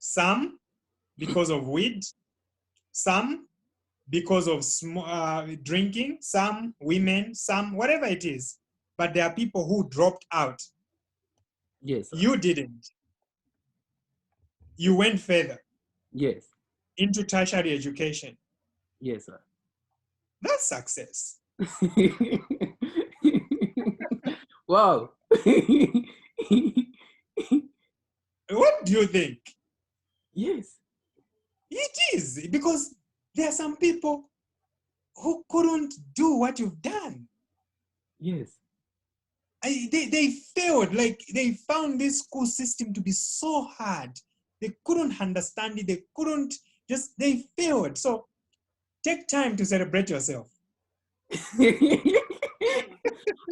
some because of weed, some because of drinking, some women, some whatever it is. But there are people who dropped out. Yes, sir. You didn't. You went further. Yes. Into tertiary education. Yes, sir. That's success. Wow. What do you think? Yes. It is, because there are some people who couldn't do what you've done. Yes. They failed. Like, they found this school system to be so hard. They couldn't understand it. They couldn't they failed. So take time to celebrate yourself.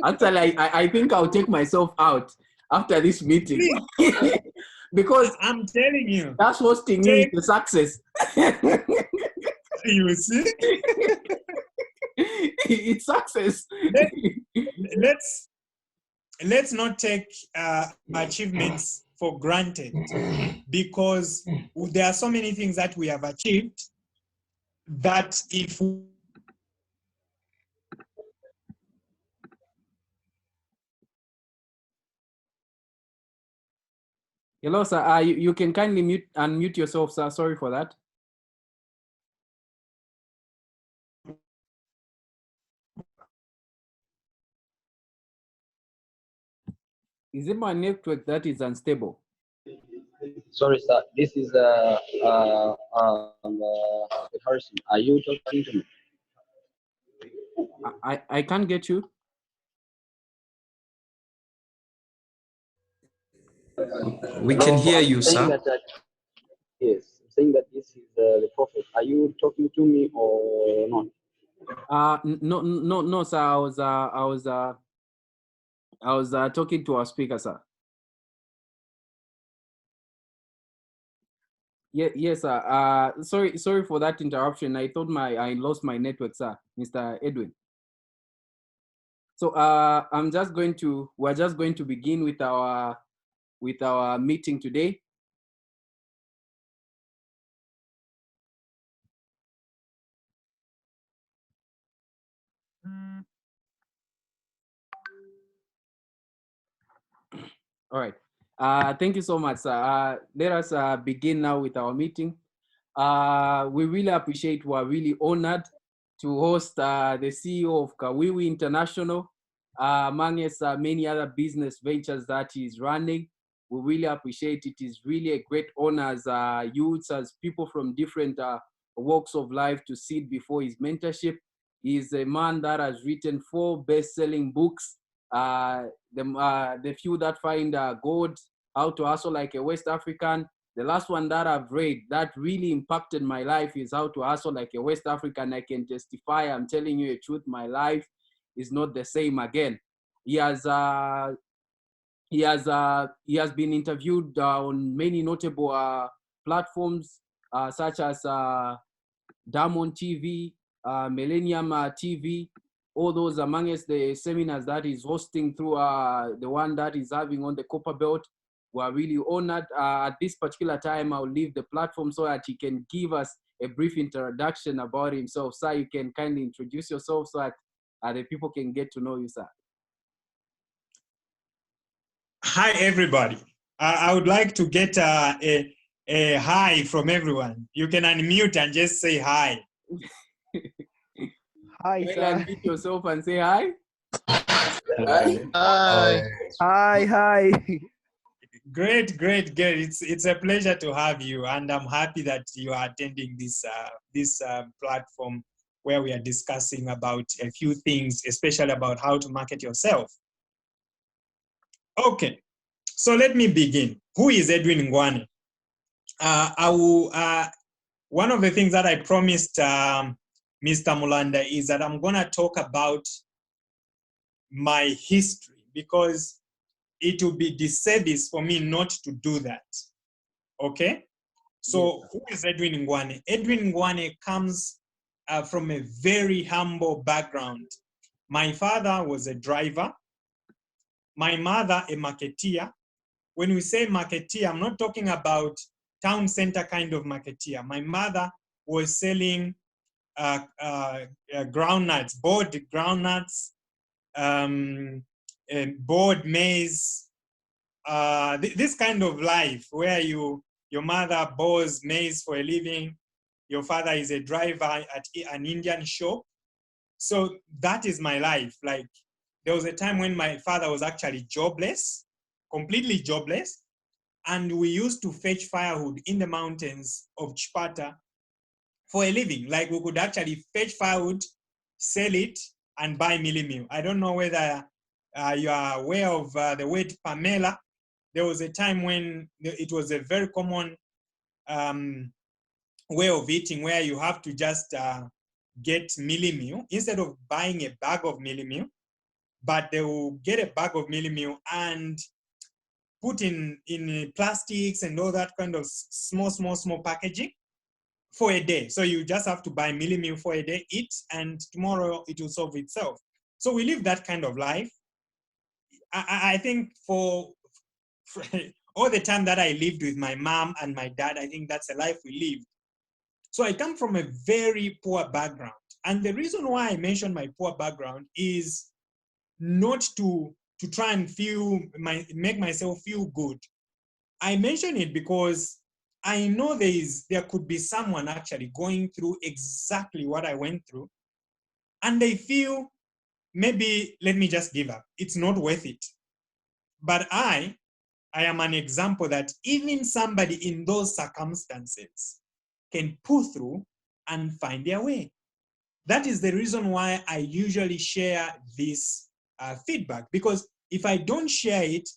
Actually, I think I'll take myself out after this meeting. Because I'm telling you, that's hosting you is a success. You see? It's success. Let's not take achievements for granted, because there are so many things that we have achieved that if Hello, sir. You can kindly unmute yourself, sir. Sorry for that. Is it my network that is unstable? Sorry, sir. This is Harrison. Are you talking to me? I can't get you. We can hear you, sir. Yes, I'm saying that this is the prophet. Are you talking to me or not? No, sir. I was talking to our speaker, sir. Yeah, yes, sir. Sorry for that interruption. I thought I lost my network, sir, Mr. Edwin. So we're just going to begin with our meeting today. All right. Thank you so much, sir. Let us begin now with our meeting. We really appreciate, we're really honored to host the CEO of Kawiwi International, among us many other business ventures that he's running. We really appreciate it. It's really a great honor as youths, as people from different walks of life to sit before his mentorship. He's a man that has written 4 best-selling books. The few that find God, How to Hustle Like a West African. The last one that I've read that really impacted my life is How to Hustle Like a West African. I can testify, I'm telling you the truth, my life is not the same again. He has been interviewed on many notable platforms such as Diamond TV, Millennium TV, all those amongst the seminars that he's hosting through the one that he's having on the Copper Belt. We're really honored. At this particular time, I'll leave the platform so that he can give us a brief introduction about himself. Sir, you can kindly introduce yourself so that the people can get to know you, sir. Hi, everybody. I would like to get a hi from everyone. You can unmute and just say hi. Hi, sir. Unmute yourself and say hi. Hi. Hi. Hi. Hi. Great. It's a pleasure to have you, and I'm happy that you are attending this platform where we are discussing about a few things, especially about how to market yourself. Okay, so let me begin. Who is Edwin Ngwane? One of the things that I promised Mr. Mulanda is that I'm going to talk about my history, because it will be disservice for me not to do that. Okay? So yes. Who is Edwin Ngwane? Edwin Ngwane comes from a very humble background. My father was a driver. My mother, a marketeer. When we say marketeer, I'm not talking about town center kind of marketeer. My mother was selling groundnuts, boiled groundnuts, and boiled maize, this kind of life where your mother boils maize for a living, your father is a driver at an Indian shop. So that is my life. Like, there was a time when my father was actually jobless, completely jobless, and we used to fetch firewood in the mountains of Chipata for a living. Like, we could actually fetch firewood, sell it, and buy mealie meal. I don't know whether you are aware of the word Pamela. There was a time when it was a very common way of eating where you have to just get mealie meal instead of buying a bag of mealie meal, but they will get a bag of mealie meal and put in plastics and all that kind of small packaging for a day. So you just have to buy mealie meal for a day, eat, and tomorrow it will solve itself. So we live that kind of life. I think for all the time that I lived with my mom and my dad, I think that's a life we lived. So I come from a very poor background. And the reason why I mention my poor background is not to try and make myself feel good. I mention it because I know there could be someone actually going through exactly what I went through, and they feel, maybe let me just give up. It's not worth it. But I am an example that even somebody in those circumstances can pull through and find their way. That is the reason why I usually share this feedback, because if I don't share it,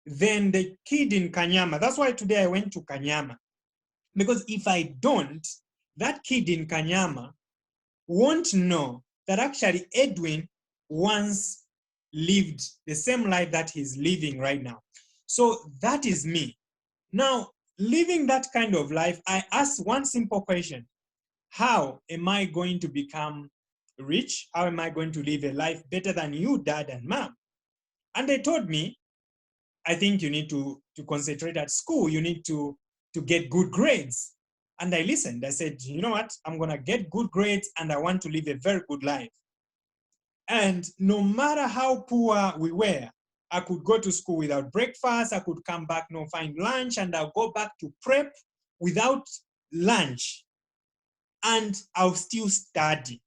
then the kid in Kanyama, that's why today I went to Kanyama, because if I don't, that kid in Kanyama won't know that actually Edwin once lived the same life that he's living right now. So that is me. Now, living that kind of life, I ask one simple question: how am I going to become rich? How am I going to live a life better than you, dad and mom? And they told me, I think you need to concentrate at school. You need to get good grades. And I listened. I said, you know what? I'm going to get good grades and I want to live a very good life. And no matter how poor we were, I could go to school without breakfast. I could come back, find lunch, and I'll go back to prep without lunch. And I'll still study.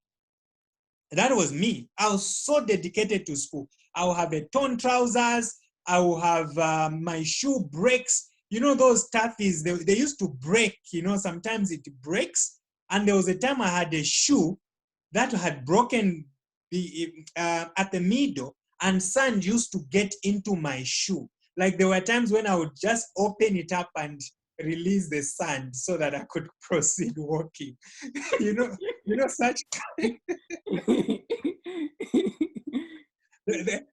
That was me. I was so dedicated to school. I will have a torn trousers. I will have my shoe breaks. You know, those taffies, they used to break, sometimes it breaks. And there was a time I had a shoe that had broken at the middle, and sand used to get into my shoe. Like, there were times when I would just open it up and release the sand so that I could proceed walking. you know such.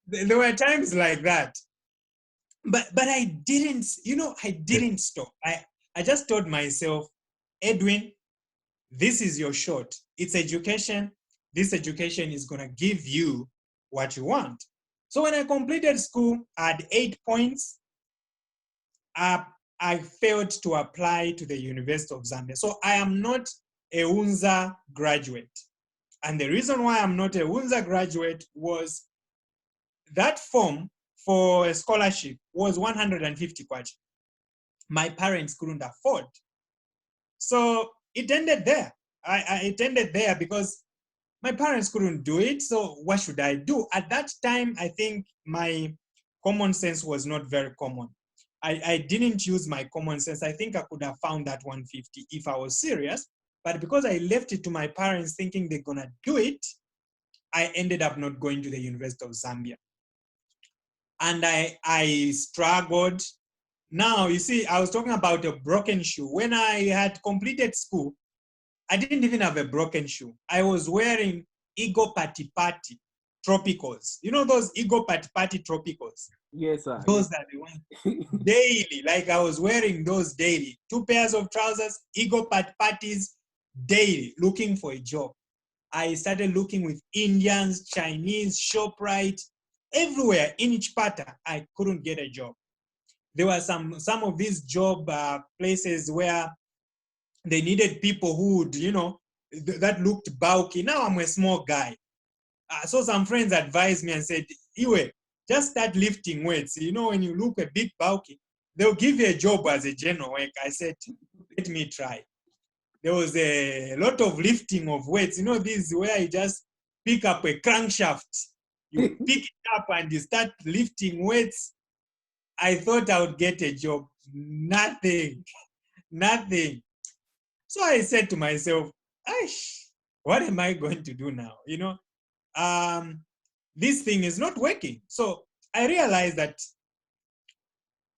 There were times like that. But I didn't, I didn't stop. I just told myself, Edwin, this is your shot. It's education. This education is going to give you what you want. So when I completed school, I had 8 points. I failed to apply to the University of Zambia. So I am not a UNZA graduate. And the reason why I'm not a UNZA graduate was that form for a scholarship was 150 kwacha. My parents couldn't afford. So it ended there. It ended there because my parents couldn't do it. So what should I do? At that time, I think my common sense was not very common. I didn't use my common sense. I think I could have found that 150 if I was serious. But because I left it to my parents thinking they're going to do it, I ended up not going to the University of Zambia. And I struggled. Now, you see, I was talking about a broken shoe. When I had completed school, I didn't even have a broken shoe. I was wearing Ego Pati Pati Tropicals. You know those Ego Pati Pati Tropicals? Yes, sir. Those are the ones daily. Like, I was wearing those daily. 2 pairs of trousers, Ego Pati Patis daily, looking for a job. I started looking with Indians, Chinese, ShopRite, everywhere in Chipata. I couldn't get a job. there were some of these job places where they needed people who would, you know, that looked bulky. Now I'm a small guy. So some friends advised me and said, Iwe, just start lifting weights. You know, when you look a bit bulky, they'll give you a job as a general worker. I said, let me try. There was a lot of lifting of weights. You know, this is where you just pick up a crankshaft. You pick it up and you start lifting weights. I thought I would get a job. Nothing. Nothing. So I said to myself, what am I going to do now? You know, this thing is not working. So I realized that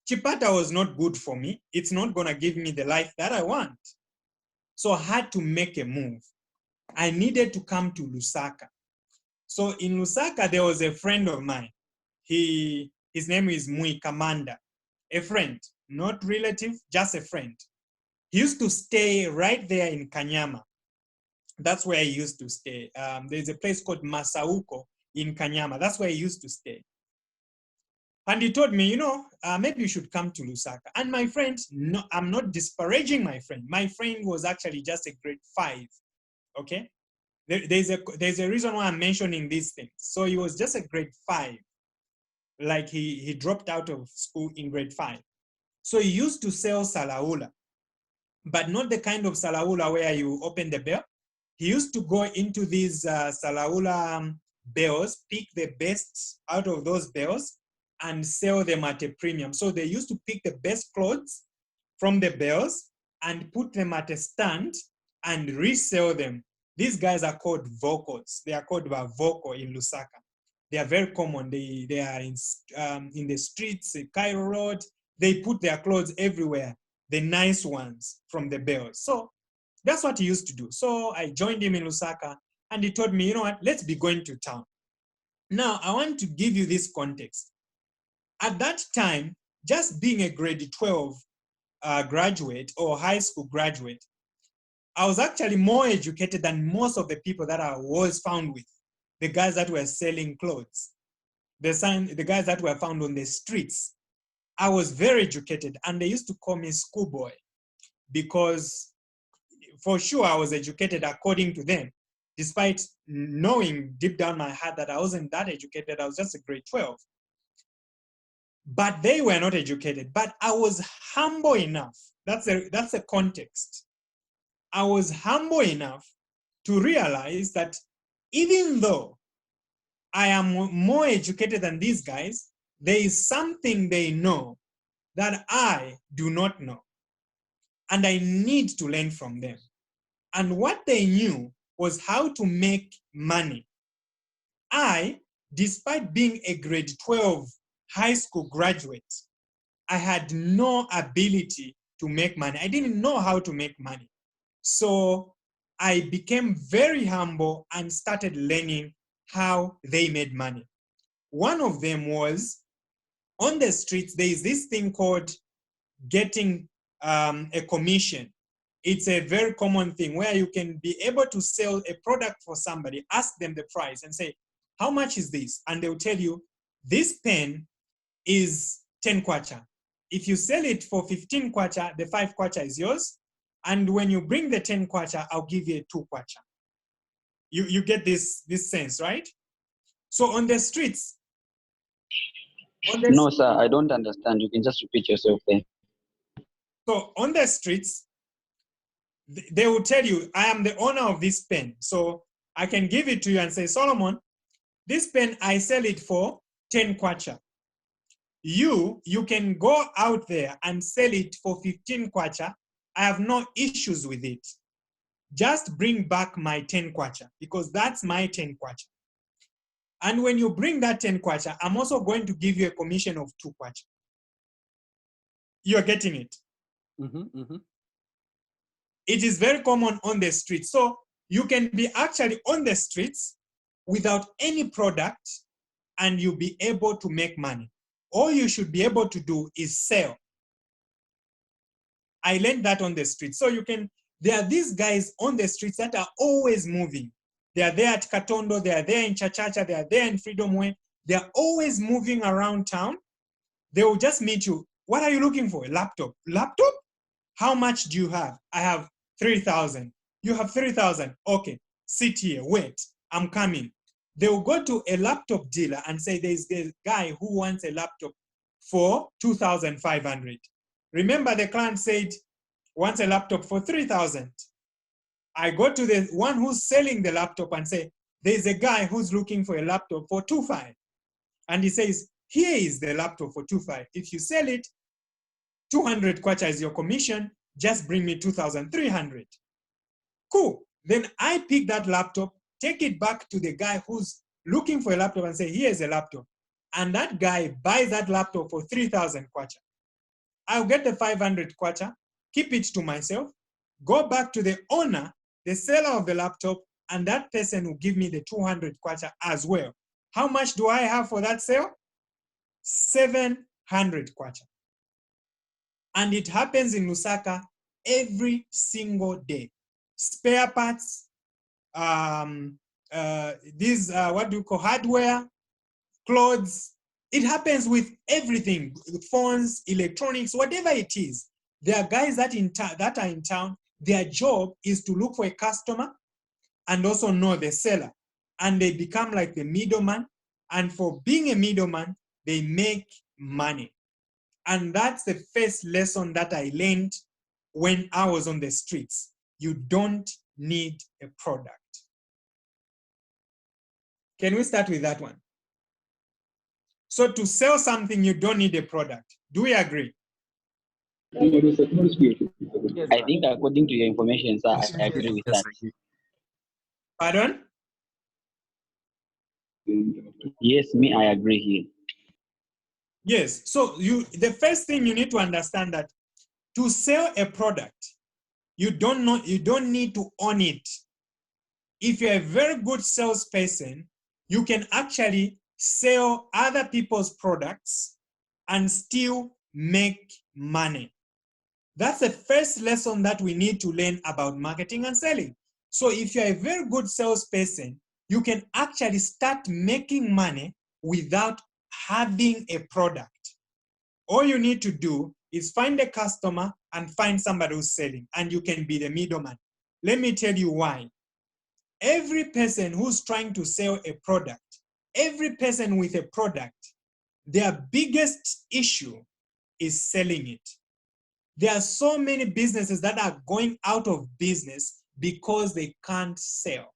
Chipata was not good for me. It's not going to give me the life that I want. So I had to make a move. I needed to come to Lusaka. So in Lusaka, there was a friend of mine. His name is Mui Kamanda, a friend, not relative, just a friend. He used to stay right there in Kanyama. That's where he used to stay. There's a place called Masauko in Kanyama. That's where he used to stay. And he told me, you know, maybe you should come to Lusaka. And my friend, no, I'm not disparaging my friend. My friend was actually just a grade 5, okay? There's a reason why I'm mentioning these things. So he was just a grade 5. Like he dropped out of school in grade 5. So he used to sell salaula, but not the kind of salaula where you open the bell. He used to go into these salaula bells, pick the best out of those bells, and sell them at a premium. So they used to pick the best clothes from the bells and put them at a stand and resell them. These guys are called vocals. They are called voco in Lusaka. They are very common. They are in the streets, Cairo Road. They put their clothes everywhere, the nice ones from the bells. So that's what he used to do. So I joined him in Lusaka and he told me, you know what, let's be going to town. Now, I want to give you this context. At that time, just being a grade 12 graduate or high school graduate, I was actually more educated than most of the people that I was found with. The guys that were selling clothes, the guys that were found on the streets. I was very educated and they used to call me schoolboy because for sure I was educated according to them, despite knowing deep down my heart that I wasn't that educated. I was just a grade 12. But they were not educated. But I was humble enough. That's a context. I was humble enough to realize that even though I am more educated than these guys, there is something they know that I do not know. And I need to learn from them. And what they knew was how to make money. I, despite being a grade 12 high school graduate, I had no ability to make money. I didn't know how to make money. So I became very humble and started learning how they made money. One of them was on the streets, there is this thing called getting a commission. It's a very common thing where you can be able to sell a product for somebody, ask them the price and say, how much is this? And they'll tell you, this pen is 10 kwacha. If you sell it for 15 kwacha, the 5 kwacha is yours. And when you bring the 10 kwacha, I'll give you a 2 kwacha. You get this sense, right? So on the streets. No, sir, I don't understand. You can just repeat yourself there. So on the streets, they will tell you, I am the owner of this pen. So I can give it to you and say, Solomon, this pen, I sell it for 10 kwacha. You can go out there and sell it for 15 kwacha. I have no issues with it. Just bring back my 10 kwacha because that's my 10 kwacha. And when you bring that 10 kwacha, I'm also going to give you a commission of 2 kwacha. You're getting it? Mm-hmm, mm-hmm. It is very common on the streets. So you can be actually on the streets without any product and you'll be able to make money. All you should be able to do is sell. I learned that on the streets. So there are these guys on the streets that are always moving. They are there at Katondo, they are there in Chachacha, they are there in Freedom Way. They are always moving around town. They will just meet you. What are you looking for? A laptop. Laptop? How much do you have? I have 3,000. You have 3,000. Okay, sit here, wait, I'm coming. They will go to a laptop dealer and say, there's a guy who wants a laptop for 2,500. Remember, the client said, wants a laptop for 3,000. I go to the one who's selling the laptop and say, there's a guy who's looking for a laptop for 2,500. And he says, here is the laptop for 2,500. If you sell it, 200 kwacha is your commission, just bring me 2,300. Cool. Then I pick that laptop, take it back to the guy who's looking for a laptop and say, here's a laptop. And that guy buys that laptop for 3,000 kwacha. I'll get the 500 kwacha, keep it to myself, go back to the owner, the seller of the laptop, and that person will give me the 200 kwacha as well. How much do I have for that sale? 700 kwacha. And it happens in Lusaka every single day. Spare parts, these, what do you call, hardware, clothes. It happens with everything, phones, electronics, whatever it is. There are guys that are in town, their job is to look for a customer and also know the seller. And they become like the middleman. And for being a middleman, they make money. And that's the first lesson that I learned when I was on the streets. You don't need a product. Can we start with that one? So to sell something, you don't need a product. Do we agree? Yes, I think according to your information, sir, I agree with that. Pardon? Yes, me, I agree here. Yes. So the first thing you need to understand that to sell a product, you don't need to own it. If you're a very good salesperson, you can actually sell other people's products and still make money. That's the first lesson that we need to learn about marketing and selling. So if you're a very good salesperson, you can actually start making money without having a product. All you need to do is find a customer and find somebody who's selling, and you can be the middleman. Let me tell you why. Every person who's trying to sell a product, every person with a product, their biggest issue is selling it. There are so many businesses that are going out of business because they can't sell.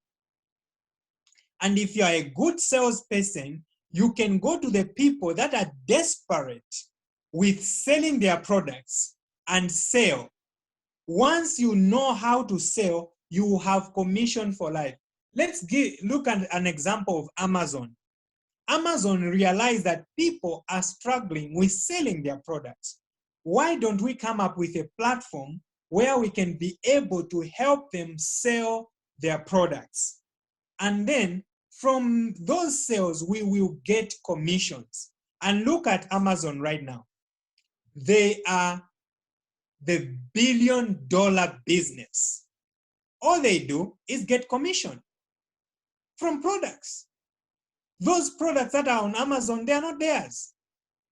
And if you are a good salesperson, you can go to the people that are desperate with selling their products and sell. Once you know how to sell, you have commission for life. Let's look at an example of Amazon. Amazon realized that people are struggling with selling their products. Why don't we come up with a platform where we can be able to help them sell their products? And then from those sales, we will get commissions. And look at Amazon right now. They are the billion-dollar business. All they do is get commission from products. Those products that are on Amazon, they are not theirs.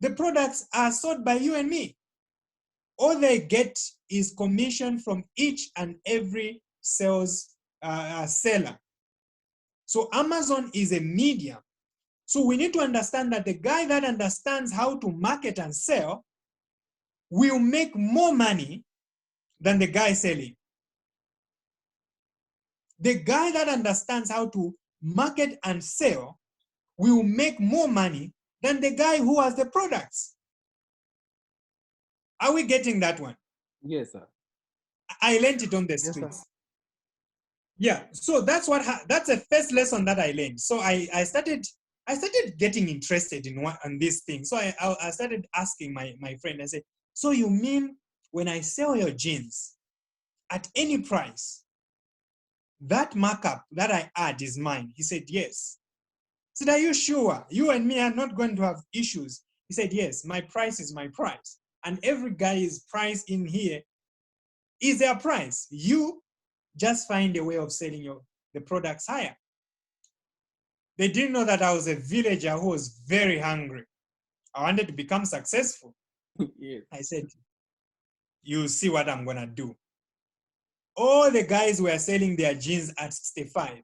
The products are sold by you and me. All they get is commission from each and every seller. So Amazon is a medium. So we need to understand that the guy that understands how to market and sell will make more money than the guy selling. The guy that understands how to market and sell will make more money than the guy who has the products. Are we getting that one? yes, sir. I learned it on the streets. Yeah, so that's the first lesson that I learned. So I started getting interested in this thing. So I started asking my friend, I said, so you mean when I sell your jeans at any price, that markup that I add is mine? He said, yes. I said, are you sure? You and me are not going to have issues. He said, yes, my price is my price. And every guy's price in here is their price. You just find a way of selling the products higher. They didn't know that I was a villager who was very hungry. I wanted to become successful. Yes. I said, you see what I'm gonna do. All the guys were selling their jeans at 65.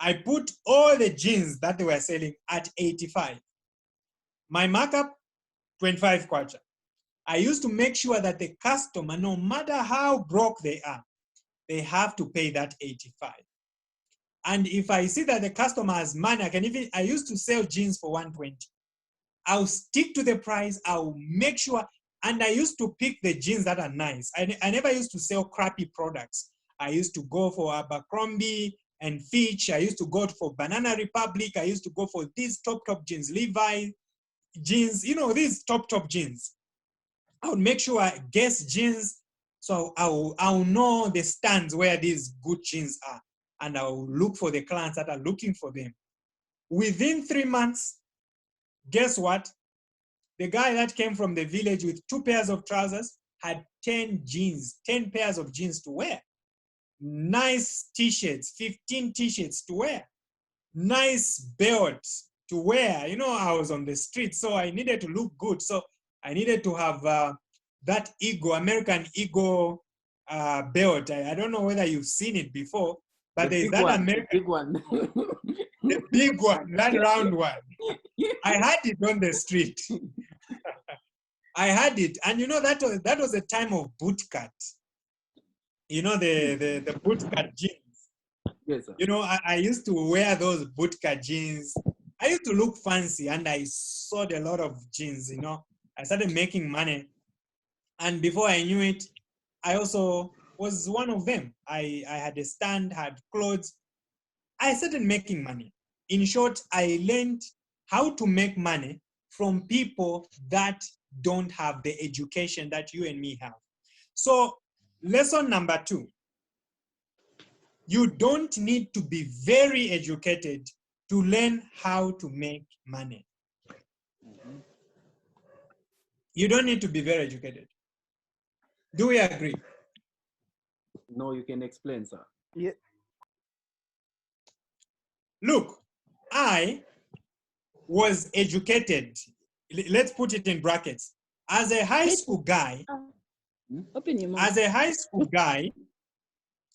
I put all the jeans that they were selling at 85. My markup, 25 kwacha. I used to make sure that the customer, no matter how broke they are, they have to pay that 85. And if I see that the customer has money, I used to sell jeans for 120. I'll stick to the price, I'll make sure, and I used to pick the jeans that are nice. I never used to sell crappy products. I used to go for Abercrombie and Fitch. I used to go for Banana Republic. I used to go for these top jeans, Levi jeans, these top jeans. I would make sure I guess jeans, so I'll know the stands where these good jeans are, and I'll look for the clients that are looking for them. Within 3 months, guess what? The guy that came from the village with 2 pairs of trousers had 10 pairs of jeans to wear. Nice t-shirts, 15 t-shirts to wear. Nice belts to wear. I was on the street, so I needed to look good. So I needed to have that American Eagle belt. I don't know whether you've seen it before, but there's that American big one. the big one, that round one. I had it on the street. I had it, and that was a time of bootcut. The bootcut jeans. Yes, sir. I used to wear those bootcut jeans. I used to look fancy, and I sold a lot of jeans. I started making money, and before I knew it, I also was one of them. I had a stand, had clothes. I started making money. In short, I learned how to make money from people that don't have the education that you and me have. So, lesson number 2, you don't need to be very educated to learn how to make money. You don't need to be very educated. Do we agree? No, you can explain, sir. Yeah. Look, I was educated, let's put it in brackets, as a high school guy. Open your mouth. As a high school guy,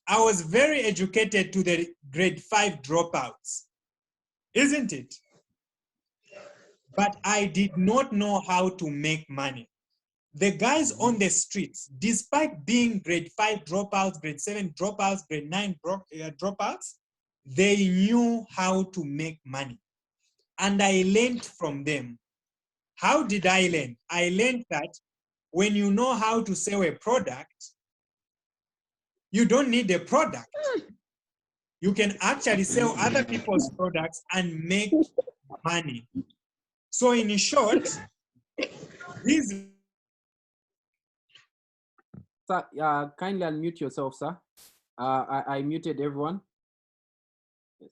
I was very educated to the grade 5 dropouts, isn't it? But I did not know how to make money. The guys on the streets, despite being grade 5 dropouts, grade 7 dropouts, grade 9 dropouts, they knew how to make money. And I learned from them. How did I learn? I learned that when you know how to sell a product, you don't need a product. You can actually sell other people's products and make money. So in short, these... Sir, kindly unmute yourself, sir. I muted everyone. Yes.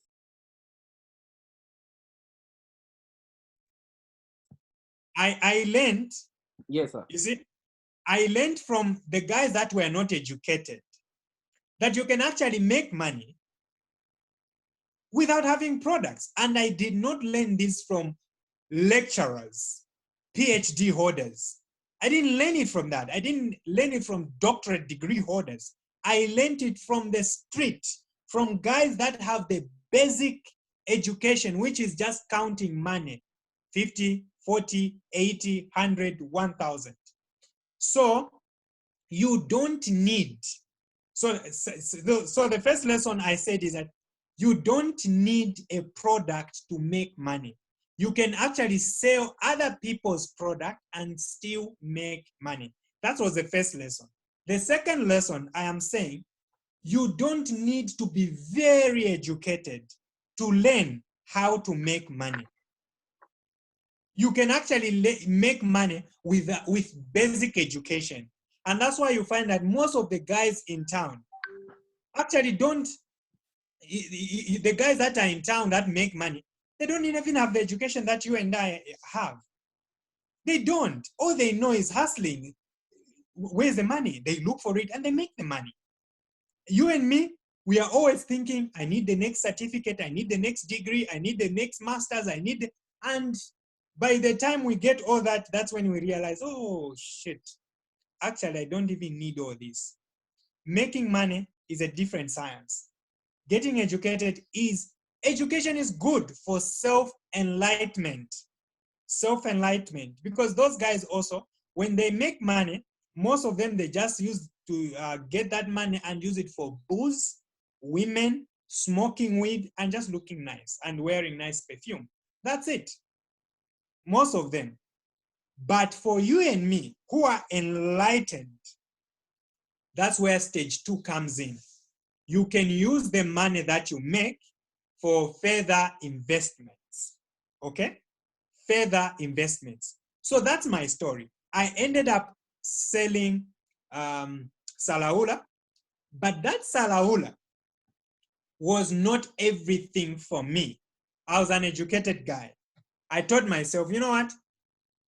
I learned, Yes, sir. you see, I learned from the guys that were not educated that you can actually make money without having products. And I did not learn this from lecturers, PhD holders. I didn't learn it from that. I didn't learn it from doctorate degree holders. I learned it from the street, from guys that have the basic education, which is just counting money, 50, 40, 80, 100, 1,000. So you don't need, so the first lesson I said is that you don't need a product to make money. You can actually sell other people's product and still make money. That was the first lesson. The second lesson, I am saying, you don't need to be very educated to learn how to make money. You can actually make money with basic education. And that's why you find that most of the guys in town actually don't, the guys that are in town that make money, they don't even have the education that you and I have. They don't. All they know is hustling. Where's the money? They look for it and they make the money. You and me, we are always thinking, I need the next certificate, I need the next degree, I need the next master's, and By the time we get all that, that's when we realize, oh shit, actually I don't even need all this. Making money is a different science. Getting education is good for self-enlightenment. Self-enlightenment, because those guys also, when they make money, most of them, they just use to get that money and use it for booze, women, smoking weed, and just looking nice and wearing nice perfume. That's it. Most of them. But for you and me, who are enlightened, that's where stage 2 comes in. You can use the money that you make for further investments, okay? Further investments. So that's my story. I ended up selling Salaula, but that Salaula was not everything for me. I was an educated guy. I told myself, you know what,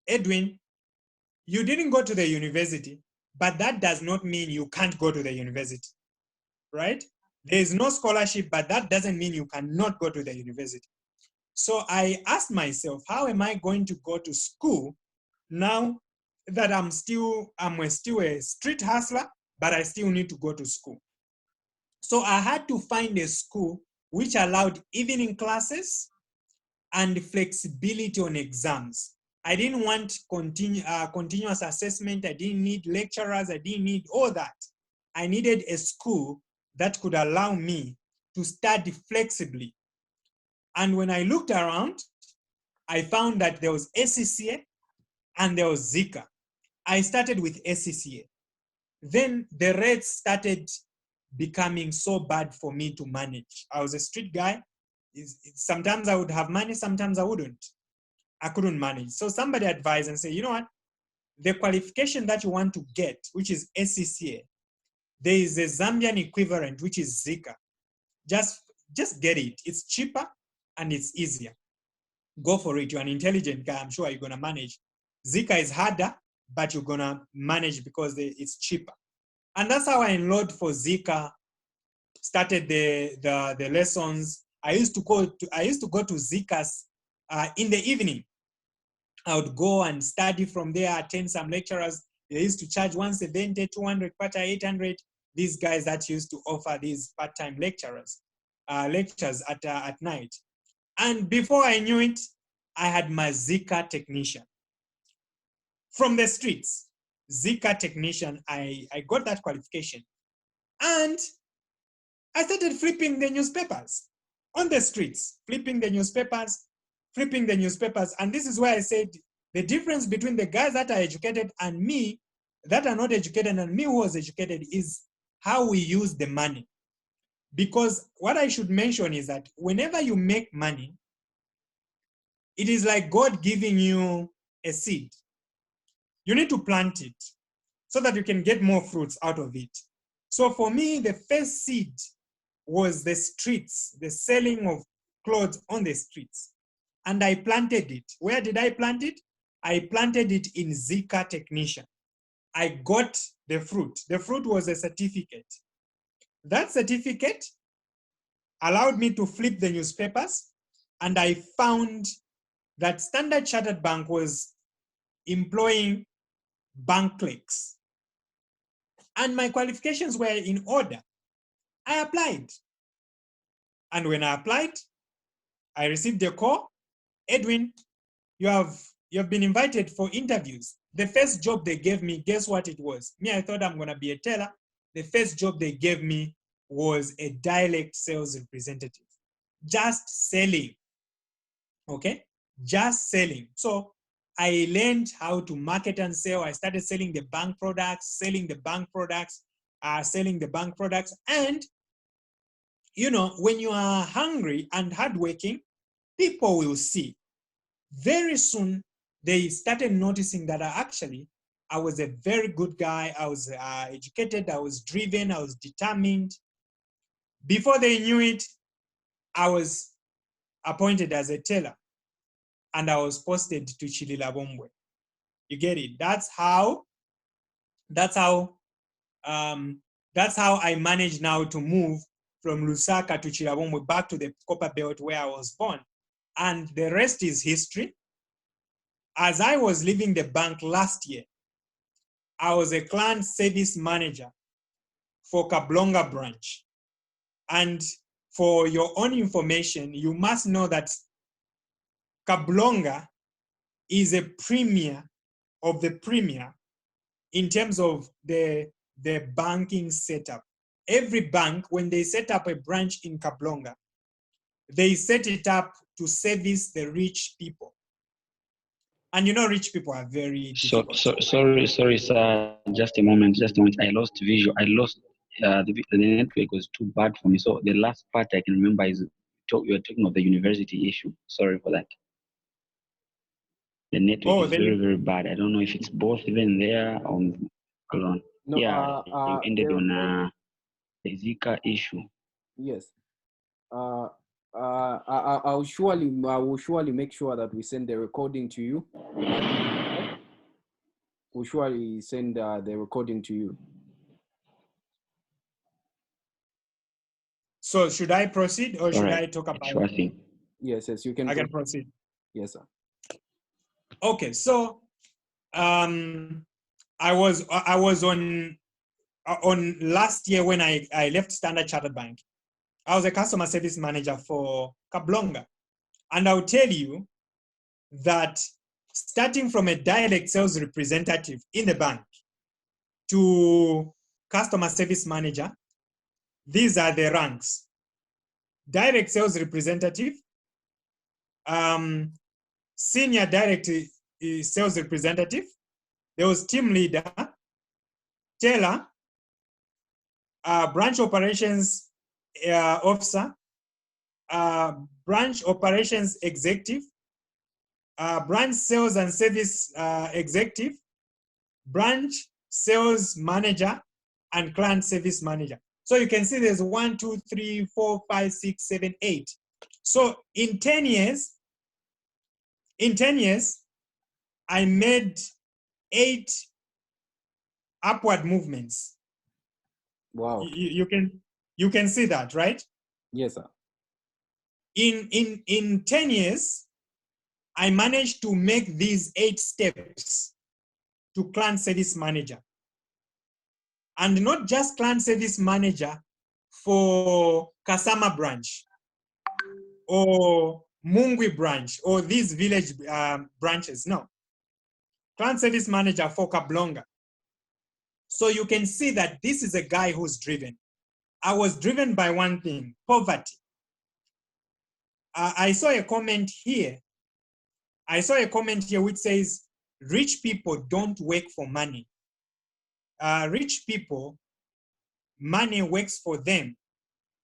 Edwin, you didn't go to the university, but that does not mean you can't go to the university, right? There is no scholarship, but that doesn't mean you cannot go to the university. So I asked myself, how am I going to go to school now that I'm still a street hustler, but I still need to go to school? So I had to find a school which allowed evening classes and flexibility on exams. I didn't want continuous assessment. I didn't need lecturers. I didn't need all that. I needed a school that could allow me to study flexibly. And when I looked around, I found that there was SCCA and there was Zika. I started with SCCA. Then the rates started becoming so bad for me to manage. I was a street guy. Sometimes I would have money, sometimes I wouldn't. I couldn't manage. So somebody advised and said, you know what? The qualification that you want to get, which is SCCA, there is a Zambian equivalent, which is Zika. Just get it. It's cheaper and it's easier. Go for it. You're an intelligent guy. I'm sure you're going to manage. Zika is harder, but you're going to manage because it's cheaper. And that's how I enrolled for Zika, started the lessons. I used to go to Zika's in the evening. I would go and study from there, attend some lecturers. They used to charge 170, 200, 800. These guys that used to offer these part-time lectures at night. And before I knew it, I had my Zika technician. From the streets, Zika technician, I got that qualification. And I started flipping the newspapers on the streets, flipping the newspapers. And this is where I said the difference between the guys that are educated and me that are not educated and me who was educated is how we use the money. Because what I should mention is that whenever you make money, it is like God giving you a seed. You need to plant it so that you can get more fruits out of it. So for me, the first seed was the streets, the selling of clothes on the streets. And I planted it. Where did I plant it? I planted it in Zika Technician. I got the fruit. The fruit was a certificate. That certificate allowed me to flip the newspapers, and I found that Standard Chartered Bank was employing bank clerks. And my qualifications were in order. I applied. And when I applied, I received a call. Edwin, you have been invited for interviews. The first job they gave me, guess what it was? Me, I thought I'm going to be a teller. The first job they gave me was a dialect sales representative. Just selling. Okay? Just selling. So I learned how to market and sell. I started selling the bank products. And, you know, when you are hungry and hardworking, people will see. Very soon, they started noticing that I was a very good guy. I was educated. I was driven. I was determined. Before they knew it, I was appointed as a teller, and I was posted to Chililabombwe. You get it? That's how I managed now to move from Lusaka to Chililabombwe back to the Copper Belt where I was born. And the rest is history. as I was leaving the bank last year, I was a client service manager for Kablonga branch. And for your own information, you must know that Kablonga is a premier of the premier in terms of the banking setup. Every bank, when they set up a branch in Kablonga, they set it up to service the rich people. And you know, rich people are very difficult. Sorry, sir. Just a moment. I lost visual. I lost the network was too bad for me. So the last part I can remember is you were talking of the university issue. Sorry for that. The network is very, very bad. I don't know if it's both even there or alone. No, you ended on the Zika issue. Yes. I will surely make sure that we send the recording to you. We'll surely send the recording to you. So should I proceed or should I talk about sure thing? Yes, you can. I can proceed. Yes, sir. Okay, so I was on last year when I left Standard Chartered Bank. I was a customer service manager for Kablonga. And I'll tell you that starting from a direct sales representative in the bank to customer service manager, these are the ranks. Direct sales representative, senior direct sales representative, there was team leader, teller, branch operations officer, branch operations executive, branch sales and service executive, branch sales manager, and client service manager. So you can see there's 1, 2, 3, 4, 5, 6, 7, 8. So in 10 years, I made 8 upward movements. Wow. You can see that, right? Yes, sir. In 10 years, I managed to make these 8 steps to client service manager. And not just client service manager for Kasama branch or Mungwi branch or these village branches, no. Client service manager for Kablonga. So you can see that this is a guy who's driven. I was driven by one thing, poverty. I saw a comment here. Which says, rich people don't work for money. Rich people, money works for them,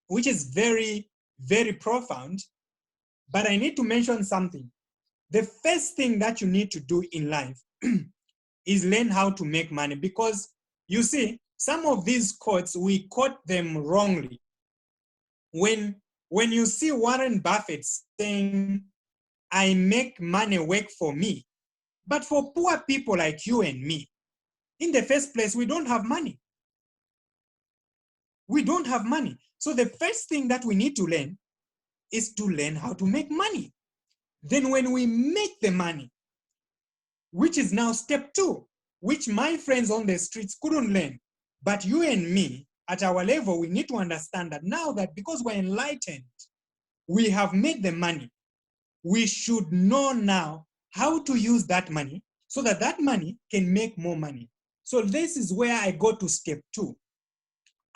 which is very, very profound. But I need to mention something. The first thing that you need to do in life is learn how to make money, because you see, some of these quotes, we quote them wrongly. When you see Warren Buffett saying, I make money work for me, but for poor people like you and me, in the first place, we don't have money. We don't have money. So the first thing that we need to learn is to learn how to make money. Then when we make the money, which is now step 2, which my friends on the streets couldn't learn, but you and me, at our level, we need to understand that now that because we're enlightened, we have made the money, we should know now how to use that money so that that money can make more money. So this is where I go to step 2.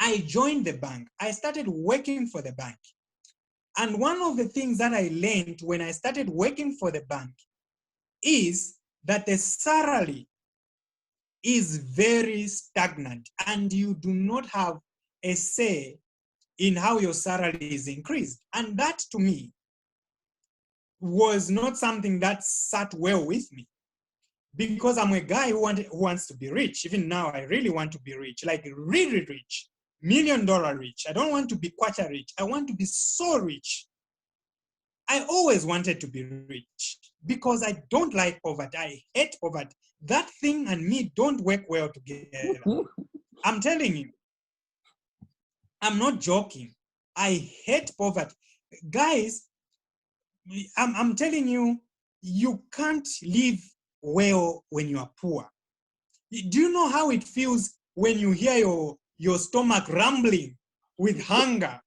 I joined the bank. I started working for the bank. And one of the things that I learned when I started working for the bank is that the salary is very stagnant and you do not have a say in how your salary is increased. And that to me was not something that sat well with me, because I'm a guy who wants to be rich. Even now, I really want to be rich, like really rich, $1 million rich. I don't want to be quarter rich. I want to be so rich. I always wanted to be rich because I don't like poverty. I hate poverty. That thing and me don't work well together. I'm telling you. I'm not joking. I hate poverty. Guys, I'm telling you, you can't live well when you are poor. Do you know how it feels when you hear your stomach rumbling with hunger?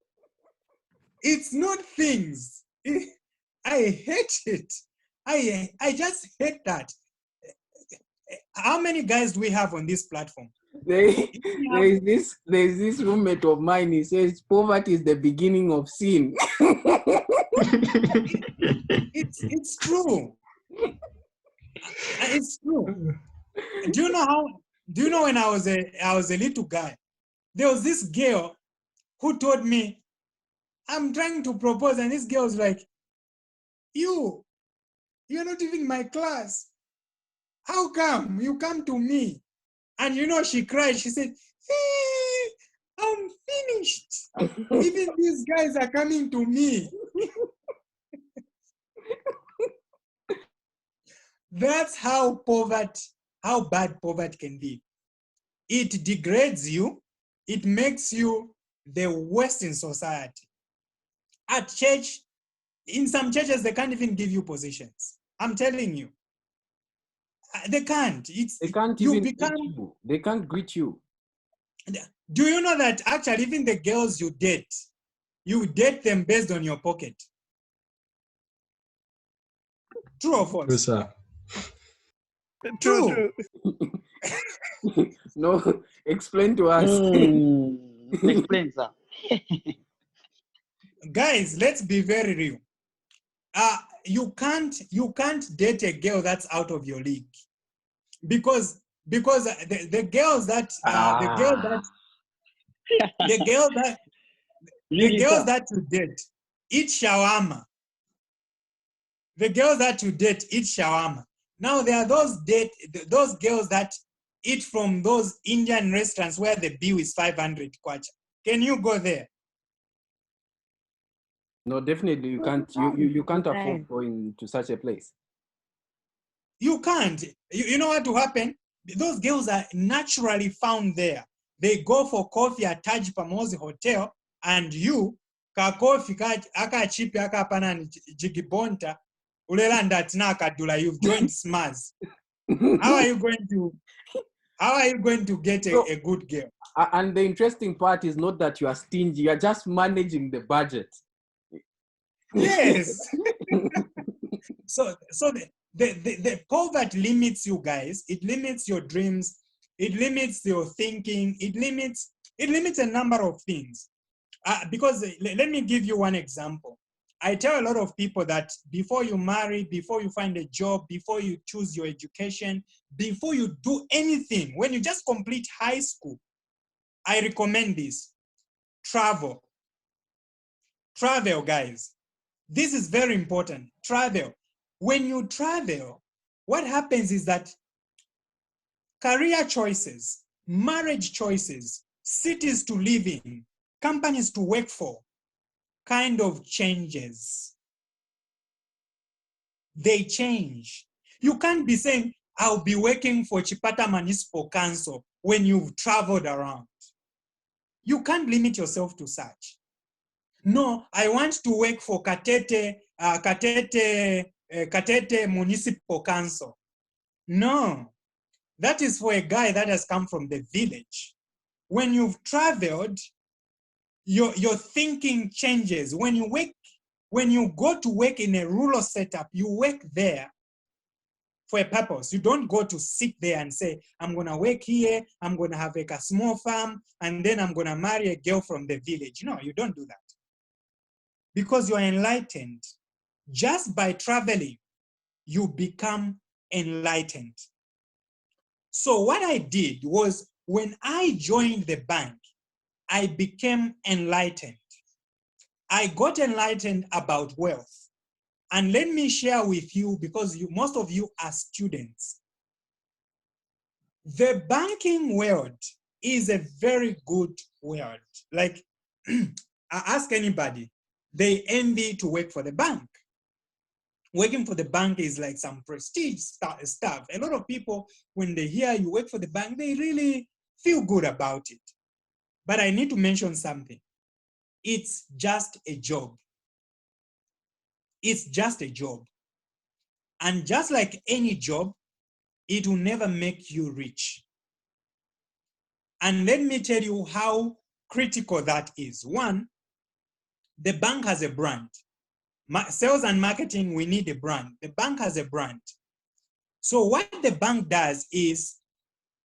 It's not things. I hate it. I just hate that. How many guys do we have on this platform? There's this roommate of mine. He says poverty is the beginning of sin. It's true. It's true. Do you know when I was a little guy, there was this girl who told me, I'm trying to propose, and this girl was like, you're not even my class. How come you come to me? And she cried. She said, I'm finished. Even these guys are coming to me. That's how bad poverty can be. It degrades you. It makes you the worst in society. At church, in some churches, they can't even give you positions. I'm telling you. They can't. They can't even greet you. They can't greet you. Do you know that actually even the girls you date them based on your pocket? True or false? True, sir. True. No, explain to us. Explain, sir. Guys, let's be very real. You can't date a girl that's out of your league, because the girls that you date eat shawarma. The girls that you date eat shawarma. Now there are those girls that eat from those Indian restaurants where the bill is 500 kwacha. Can you go there? No, definitely you can't. You can't afford going to such a place. You can't. You know what will happen? Those girls are naturally found there. They go for coffee at Taj Pamosi Hotel, and you ka coffee aka chipi aka pana jigibonta ulelanda tina kadula. You've joined SMARS. How are you going to get a good girl? And the interesting part is not that you are stingy. You are just managing the budget. Yes. So the poverty limits you guys. It limits your dreams. It limits your thinking. It limits a number of things. Because let me give you one example. I tell a lot of people that before you marry, before you find a job, before you choose your education, before you do anything, when you just complete high school, I recommend this. Travel. Travel, guys. This is very important. Travel. When you travel, what happens is that career choices, marriage choices, cities to live in, companies to work for, kind of changes. They change. You can't be saying, I'll be working for Chipata Municipal Council when you've traveled around. You can't limit yourself to such. No, I want to work for Katete Municipal Council. No, that is for a guy that has come from the village. When you've traveled, your thinking changes. When you go to work in a rural setup, you work there for a purpose. You don't go to sit there and say, I'm going to work here, I'm going to have a small farm, and then I'm going to marry a girl from the village. No, you don't do that. Because you are enlightened. Just by traveling, you become enlightened. So what I did was, when I joined the bank, I became enlightened. I got enlightened about wealth. And let me share with you, because most of you are students. The banking world is a very good world. Like, ask anybody, they envy to work for the bank. Working for the bank is like some prestige stuff. A lot of people, when they hear you work for the bank, they really feel good about it. But I need to mention something. It's just a job. It's just a job. And just like any job, it will never make you rich. And let me tell you how critical that is. One, the bank has a brand. Sales and marketing, we need a brand. The bank has a brand. So what the bank does is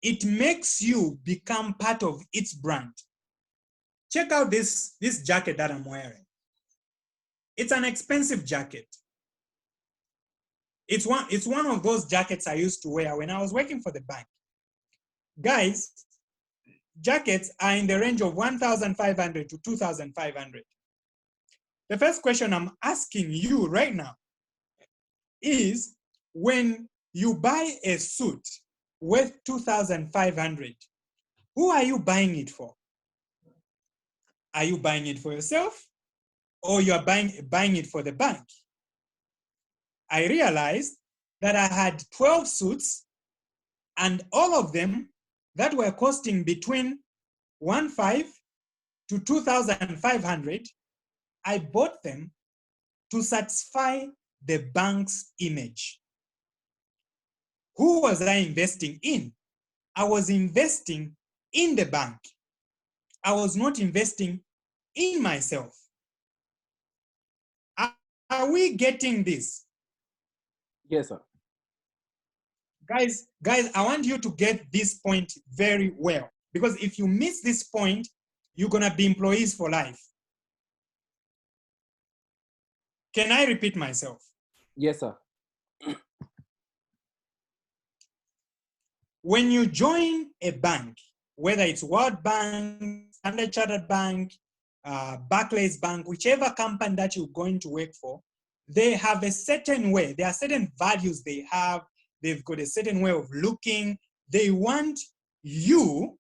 it makes you become part of its brand. Check out this jacket that I'm wearing. It's an expensive jacket. It's one of those jackets I used to wear when I was working for the bank. Guys, jackets are in the range of 1,500 to 2,500. The first question I'm asking you right now is, when you buy a suit worth 2,500, who are you buying it for? Are you buying it for yourself, or you are buying it for the bank? I realized that I had 12 suits, and all of them that were costing between 1,500 to 2,500, I bought them to satisfy the bank's image. Who was I investing in? I was investing in the bank. I was not investing in myself. Are we getting this? Yes, sir. Guys, I want you to get this point very well, because if you miss this point, you're gonna be employees for life. Can I repeat myself? Yes, sir. When you join a bank, whether it's World Bank, Standard Chartered Bank, Barclays Bank, whichever company that you're going to work for, they have a certain way. There are certain values they have. They've got a certain way of looking. They want you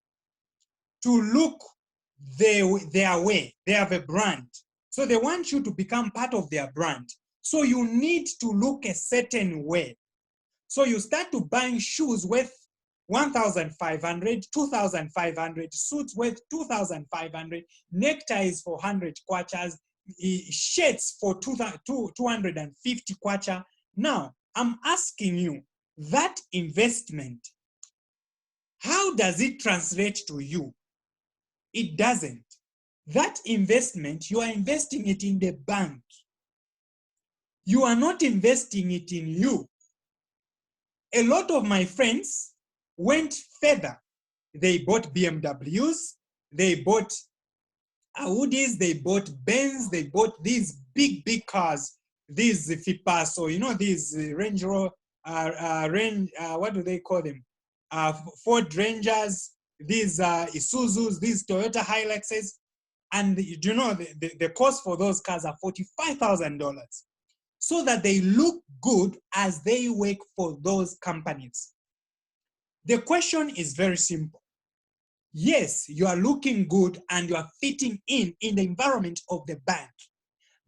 to look their way. They have a brand. So they want you to become part of their brand. So you need to look a certain way. So you start to buying shoes worth 1,500, 2,500, suits worth 2,500, neckties for 100 kwachas, shirts for 250 kwacha. Now, I'm asking you, that investment, how does it translate to you? It doesn't. That investment, you are investing it in the bank. You are not investing it in you. A lot of my friends went further. They bought BMWs, they bought Audis, they bought Benz, they bought these big cars, these Fipaso, you know, these Range Rover, what do they call them? Ford Rangers, these Isuzus, these Toyota Hiluxes. And you know, the cost for those cars are $45,000, so that they look good as they work for those companies. The question is very simple. Yes, you are looking good and you are fitting in the environment of the bank.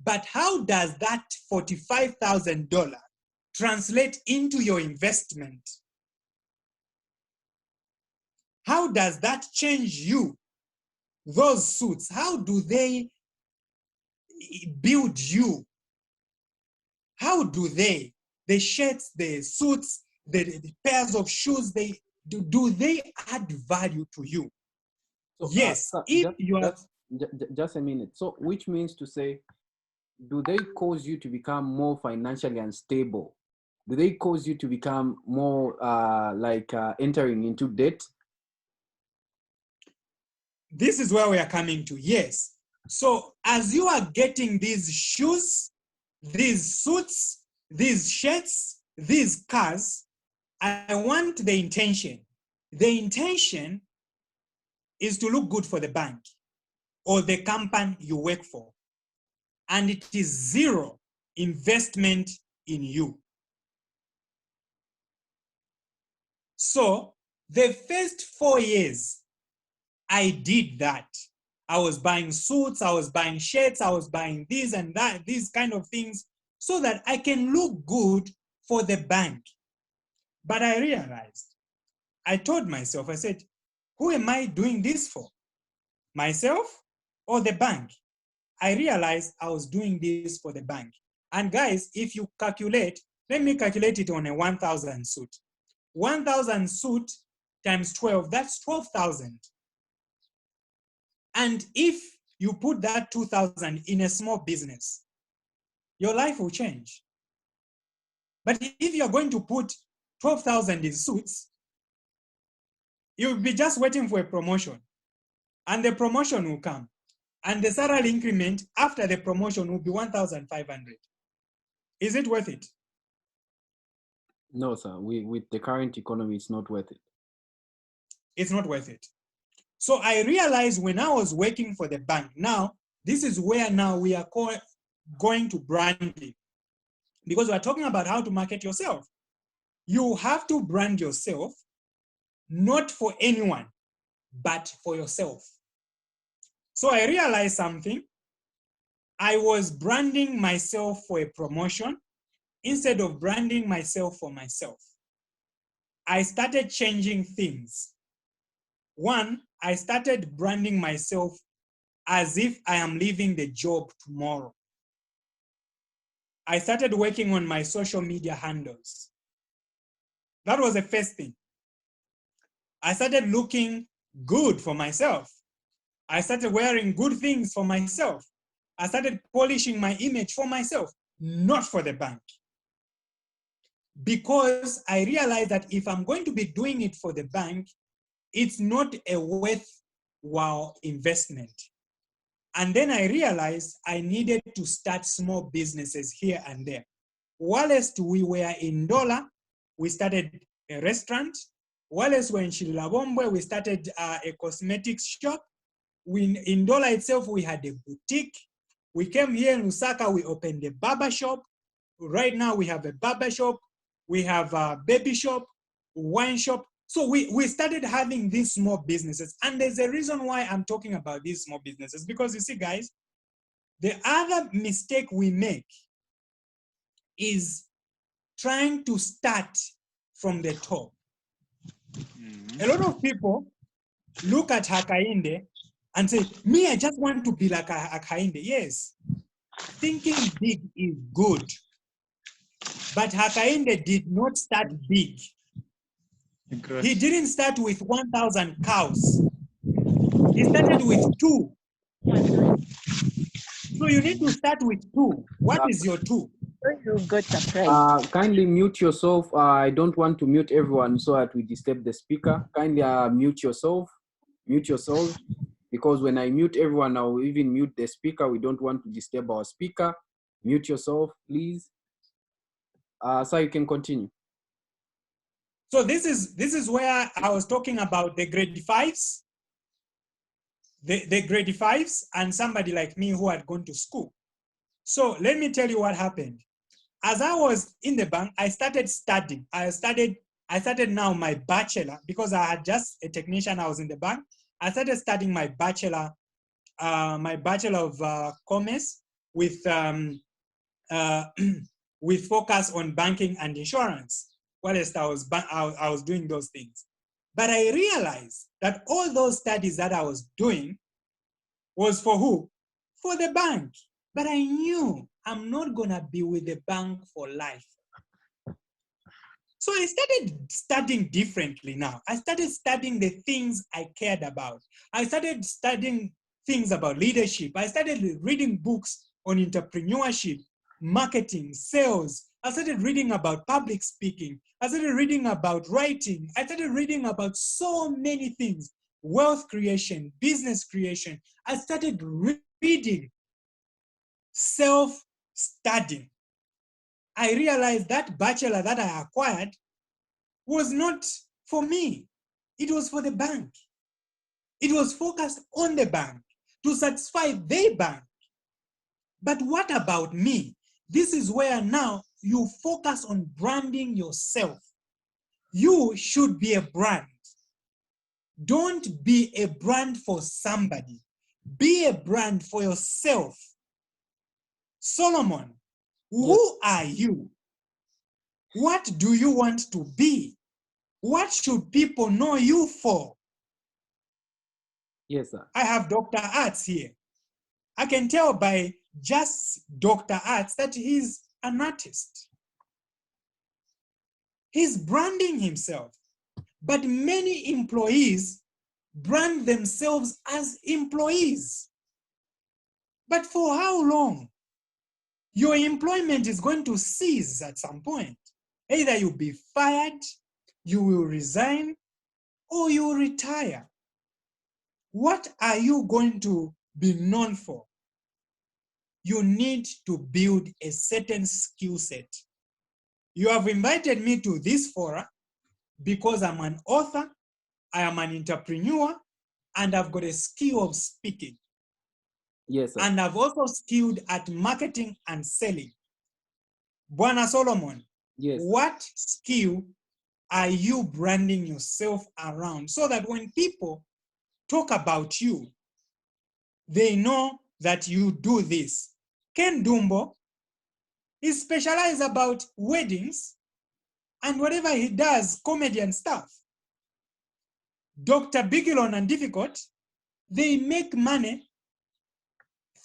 But how does that $45,000 translate into your investment? How does that change you? Those suits, how do they build you? How do they, the shirts, the suits, the pairs of shoes, do they add value to you? So, yes, sir, if you are... Just a minute. So, which means to say, do they cause you to become more financially unstable? Do they cause you to become more entering into debt? This is where we are coming to, yes. So as you are getting these shoes, these suits, these shirts, these cars, I want the intention. The intention is to look good for the bank or the company you work for. And it is zero investment in you. So the first 4 years, I did that. I was buying suits, I was buying shirts, I was buying this and that, these kind of things, so that I can look good for the bank. But I realized, I told myself, I said, who am I doing this for? Myself or the bank? I realized I was doing this for the bank. And guys, if you calculate, let me calculate it on a 1,000 suit. 1,000 suit times 12, that's 12,000. And if you put that 2,000 in a small business, your life will change. But if you're going to put 12,000 in suits, you'll be just waiting for a promotion. And the promotion will come. And the salary increment after the promotion will be 1,500. Is it worth it? No, sir. With the current economy, it's not worth it. It's not worth it. So I realized when I was working for the bank, now, this is where now we are going to branding. Because we're talking about how to market yourself. You have to brand yourself, not for anyone, but for yourself. So I realized something. I was branding myself for a promotion instead of branding myself for myself. I started changing things. One, I started branding myself as if I am leaving the job tomorrow. I started working on my social media handles. That was the first thing. I started looking good for myself. I started wearing good things for myself. I started polishing my image for myself, not for the bank. Because I realized that if I'm going to be doing it for the bank, it's not a worthwhile investment. And then I realized I needed to start small businesses here and there. Whilst we were in Ndola, we started a restaurant. Whilst we were in Shilabombe, we started a cosmetics shop. In Ndola itself, we had a boutique. We came here in Lusaka, we opened a barber shop. Right now, we have a barber shop. We have a baby shop, wine shop. So we started having these small businesses. And there's a reason why I'm talking about these small businesses. Because you see, guys, the other mistake we make is trying to start from the top. A lot of people look at Hakainde and say, me, I just want to be like Hakainde. Yes, thinking big is good. But Hakainde did not start big. He didn't start with 1,000 cows. He started with 2. So you need to start with 2. What is your 2? You got surprised. Kindly mute yourself. I don't want to mute everyone so that we disturb the speaker. Kindly mute yourself. Mute yourself. Because when I mute everyone, I will even mute the speaker. We don't want to disturb our speaker. Mute yourself, please. So you can continue. So this is where I was talking about the grade 5s. The grade 5s and somebody like me who had gone to school. So let me tell you what happened. As I was in the bank, I started studying. I started now my bachelor because I had just a technician. I was in the bank. I started studying my bachelor of commerce with with focus on banking and insurance. Whilst I was doing those things. But I realized that all those studies that I was doing was for who? For the bank. But I knew I'm not gonna be with the bank for life. So I started studying differently now. I started studying the things I cared about. I started studying things about leadership. I started reading books on entrepreneurship, marketing, sales. I started reading about public speaking. I started reading about writing. I started reading about so many things, wealth creation, business creation. I started reading, self-studying. I realized that bachelor that I acquired was not for me. It was for the bank. It was focused on the bank to satisfy their bank. But what about me? This is where now you focus on branding yourself. You should be a brand. Don't be a brand for somebody. Be a brand for yourself. Solomon, who are you? What do you want to be? What should people know you for? Yes, sir. I have Dr. Arts here. I can tell by just Dr. Arts that he's an artist. He's branding himself. But many employees brand themselves as employees. But for how long? Your employment is going to cease at some point. Either you'll be fired, you will resign, or you will retire. What are you going to be known for? You need to build a certain skill set. You have invited me to this forum because I'm an author, I am an entrepreneur, and I've got a skill of speaking. Yes, sir. And I've also skilled at marketing and selling. Bwana Solomon, Yes. what skill are you branding yourself around so that when people talk about you, they know that you do this? Ken Dumbo is specialized about weddings and whatever he does, comedy and stuff. Dr. Bigilon and Difficult, they make money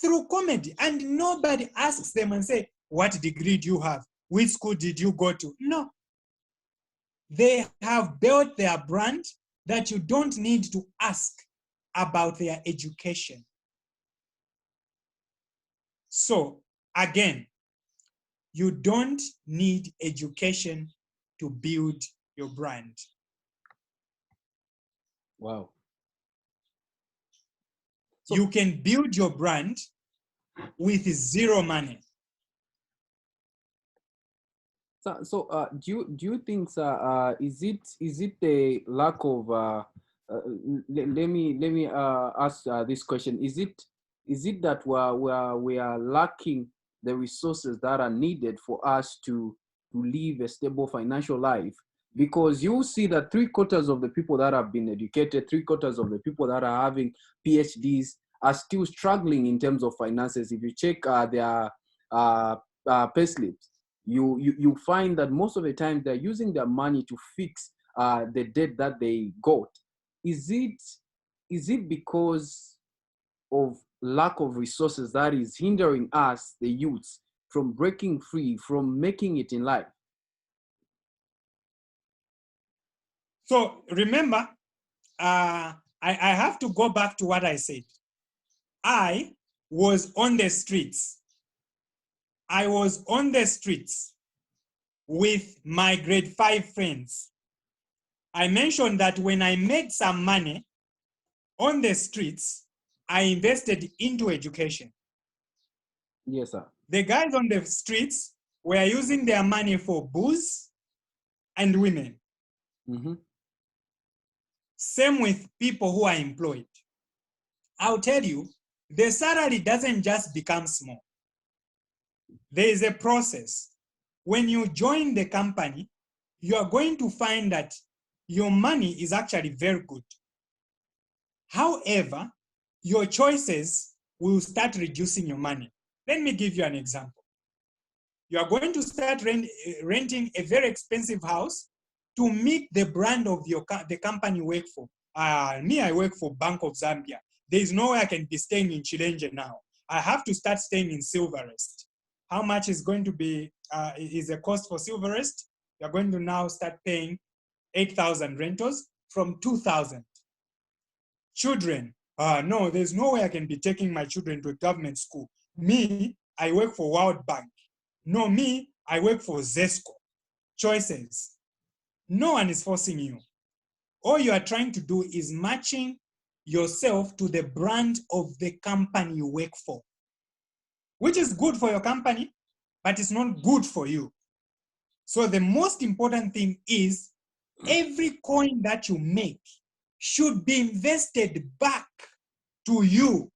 through comedy, and nobody asks them and say, what degree do you have? Which school did you go to? No. They have built their brand that you don't need to ask about their education. So again, you don't need education to build your brand. Wow. You can build your brand with zero money. So, do you think, sir, is it a lack of? Let me ask this question: Is it that we are lacking the resources that are needed for us to live a stable financial life? Because you see that 3/4 of the people that have been educated, 3/4 of the people that are having PhDs are still struggling in terms of finances. If you check their payslips, you find that most of the time they're using their money to fix the debt that they got. Is it because of lack of resources that is hindering us, the youths, from breaking free, from making it in life? So remember, I have to go back to what I said. I was on the streets. I was on the streets with my grade 5 friends. I mentioned that when I made some money on the streets, I invested into education. Yes, sir. The guys on the streets were using their money for booze and women. Mm-hmm. Same with people who are employed. I'll tell you, the salary doesn't just become small. There is a process. When you join the company, you are going to find that your money is actually very good. However, your choices will start reducing your money. Let me give you an example. You are going to start renting a very expensive house to meet the brand of the company you work for. Me, I work for Bank of Zambia. There is no way I can be staying in Chilenge now. I have to start staying in Silverest. How much is going to be, is the cost for Silverest? You're going to now start paying 8,000 rentals from 2,000. Children, no, there's no way I can be taking my children to a government school. Me, I work for World Bank. No, me, I work for Zesco. Choices. No one is forcing you. All you are trying to do is matching yourself to the brand of the company you work for, which is good for your company, but it's not good for you. So the most important thing is every coin that you make should be invested back to you.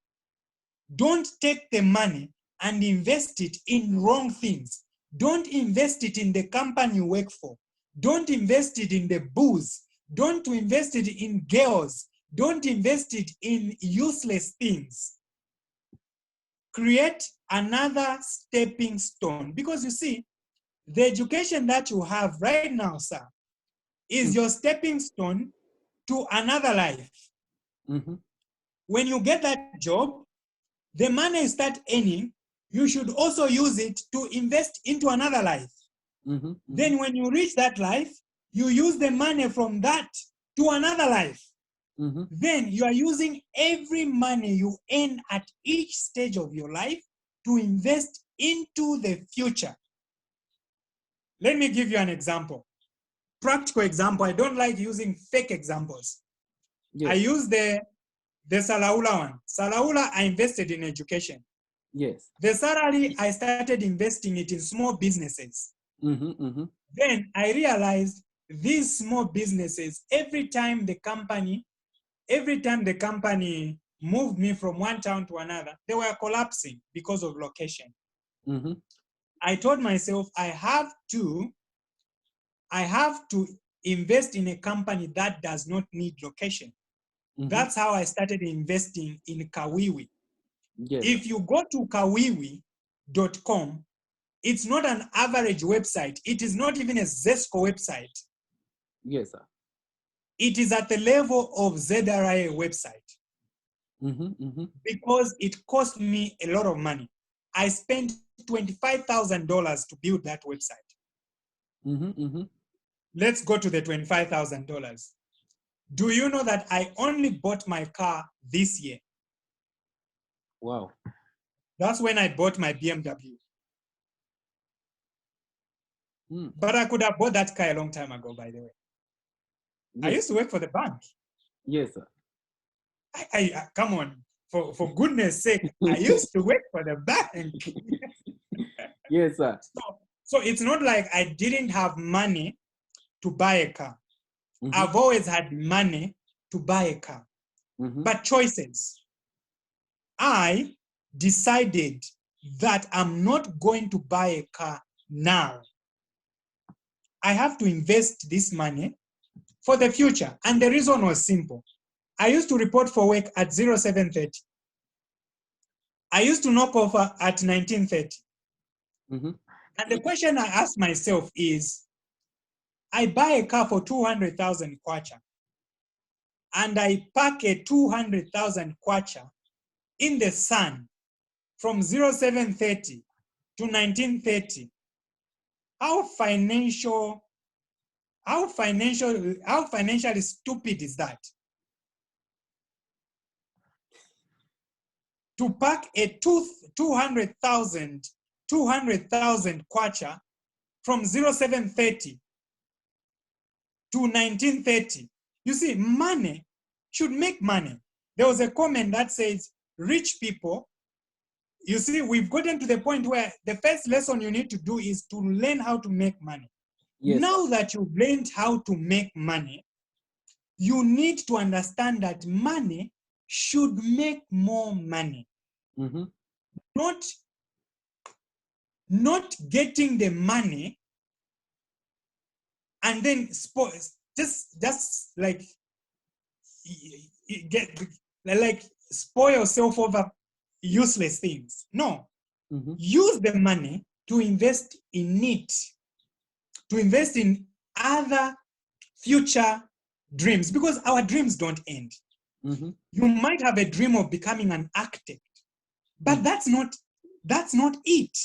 Don't take the money and invest it in wrong things. Don't invest it in the company you work for. Don't invest it in the booze. Don't invest it in girls. Don't invest it in useless things. Create another stepping stone. Because you see, the education that you have right now, sir, is your stepping stone to another life. Mm-hmm. When you get that job, the money you start earning, you should also use it to invest into another life. Then when you reach that life, you use the money from that to another life. Then you are using every money you earn at each stage of your life to invest into the future. Let me give you an example. Practical example. I don't like using fake examples. Yes. I use the Salaula one. Salaula, I invested in education. Yes. The salary, I started investing it in small businesses. Then I realized these small businesses, every time the company moved me from one town to another, they were collapsing because of location. I told myself I have to invest in a company that does not need location. That's how I started investing in Kawiwi. Yes. If you go to kawiwi.com, it's not an average website. It is not even a Zesco website. Yes, sir. It is at the level of ZRIA website. Because it cost me a lot of money. I spent $25,000 to build that website. Let's go to the $25,000. Do you know that I only bought my car this year? Wow. That's when I bought my BMW. But I could have bought that car a long time ago, by the way. Yes. I used to work for the bank. Yes, sir. I come on, for goodness sake, I used to work for the bank. Yes, sir. So it's not like I didn't have money to buy a car. I've always had money to buy a car. But choices. I decided that I'm not going to buy a car now. I have to invest this money for the future. And the reason was simple. I used to report for work at 07:30. I used to knock off at 19:30. And the question I asked myself is, I buy a car for 200,000 kwacha, and I park a 200,000 kwacha in the sun from 07:30 to 19:30. How financially stupid is that? To park a 200,000 kwacha from 07:30 to 19:30. You see, money should make money. There was a comment that says, rich people, you see, we've gotten to the point where the first lesson you need to do is to learn how to make money. Yes, now that you've learned how to make money, you need to understand that money should make more money. Not getting the money and then just like spoil yourself over useless things. No. Use the money to invest in it, to invest in other future dreams, because our dreams don't end. You might have a dream of becoming an architect, but that's not it.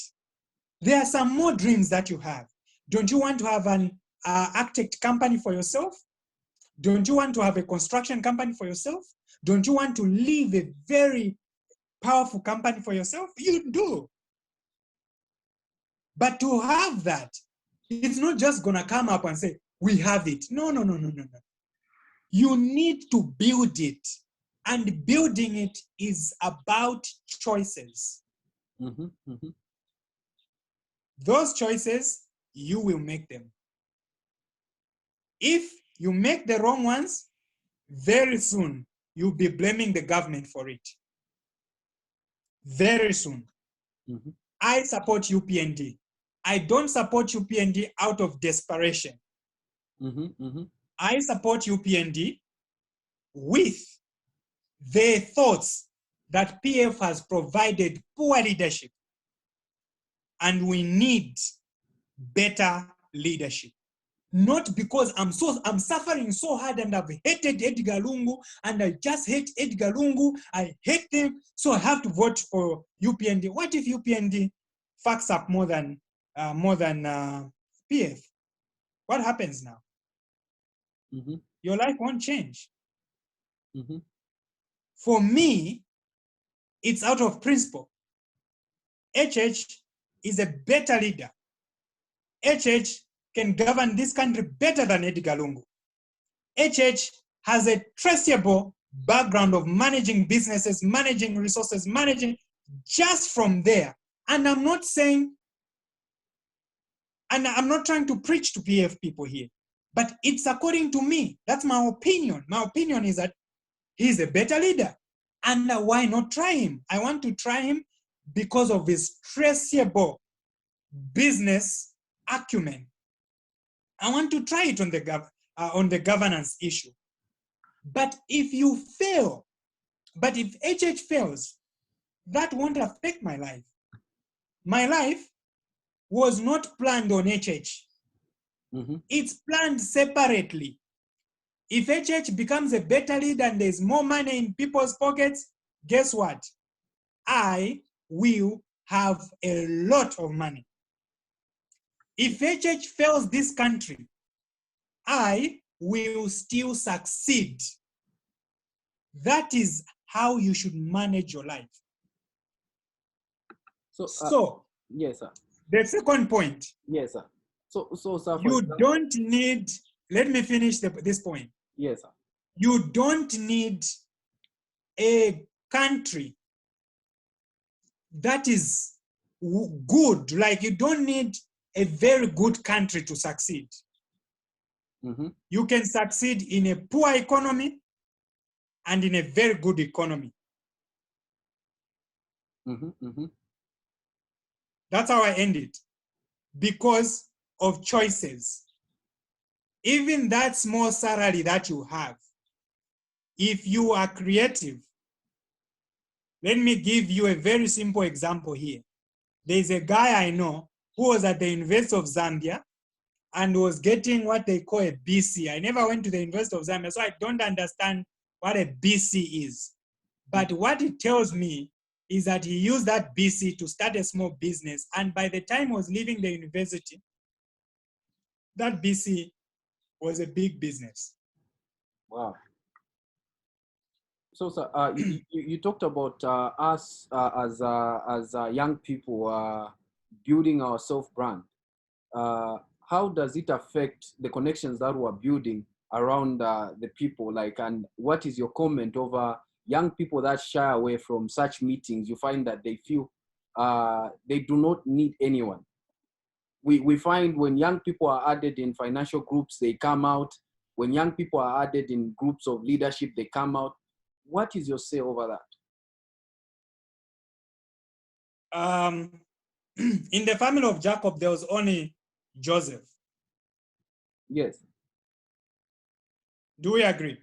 There are some more dreams that you have. Don't you want to have an architect company for yourself? Don't you want to have a construction company for yourself? Don't you want to live a very powerful company for yourself? You do. But to have that, it's not just going to come up and say, we have it. No. You need to build it. And building it is about choices. Those choices, you will make them. If you make the wrong ones, very soon, you'll be blaming the government for it. Very soon. I support UPND. I don't support UPND out of desperation. I support UPND with the thoughts that PF has provided poor leadership, and we need better leadership. Not because I'm suffering so hard and I've hated Edgar Lungu and I just hate Edgar Lungu. I hate them, so I have to vote for UPND. What if UPND fucks up more than PF PF, what happens now? Mm-hmm. Your life won't change. Mm-hmm. For me, it's out of principle. HH is a better leader. HH can govern this country better than Edgar Lungu. HH has a traceable background of managing businesses, managing resources, managing just from there. And I'm not saying, and I'm not trying to preach to PF people here, but it's according to me. That's my opinion. My opinion is that he's a better leader. And why not try him? I want to try him because of his traceable business acumen. I want to try it on the governance issue. But if you fail, but if HH fails, that won't affect my life. My life was not planned on HH. Mm-hmm. It's planned separately. If HH becomes a better leader and there's more money in people's pockets, guess what? I will have a lot of money. If HH fails this country, I will still succeed. That is how you should manage your life. So yes, sir. The second point. Yes, sir. So sir, you don't need, let me finish this point. Yes, sir. You don't need a country that is good. Like, you don't need a very good country to succeed. Mm-hmm. You can succeed in a poor economy and in a very good economy. Mm-hmm. Mm-hmm. That's how I end it. Because of choices. Even that small salary that you have, if you are creative, let me give you a very simple example here. There's a guy I know who was at the University of Zambia and was getting what they call a BC. I never went to the University of Zambia, so I don't understand what a BC is. But what it tells me is that he used that BC to start a small business. And by the time he was leaving the university, that BC was a big business. Wow. So, sir, you talked about us as young people building our self-brand. How does it affect the connections that we're building around the people? Like, and what is your comment over young people that shy away from such meetings? You find that they feel they do not need anyone. We find when young people are added in financial groups, they come out. When young people are added in groups of leadership, they come out. What is your say over that? In the family of Jacob, there was only Joseph. Yes. Do we agree?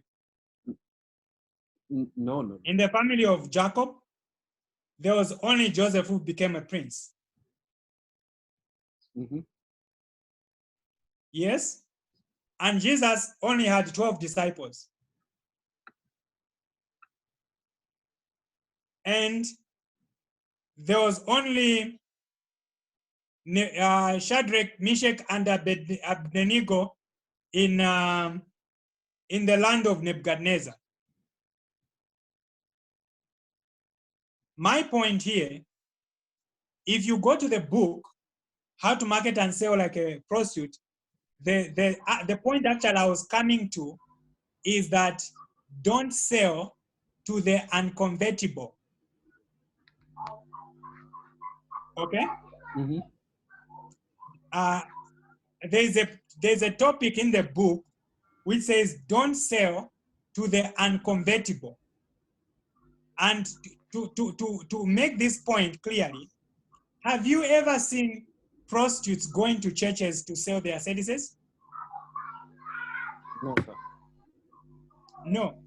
No. In the family of Jacob, there was only Joseph who became a prince. Mm-hmm. Yes? And Jesus only had 12 disciples. And there was only Shadrach, Meshach, and Abednego in the land of Nebuchadnezzar. My point here, if you go to the book, How to Market and Sell Like a Prostitute, the point actually I was coming to is that don't sell to the unconvertible. Okay? Mm-hmm. There's a topic in the book which says don't sell to the unconvertible. And to make this point clearly, have you ever seen prostitutes going to churches to sell their services? No, sir. No.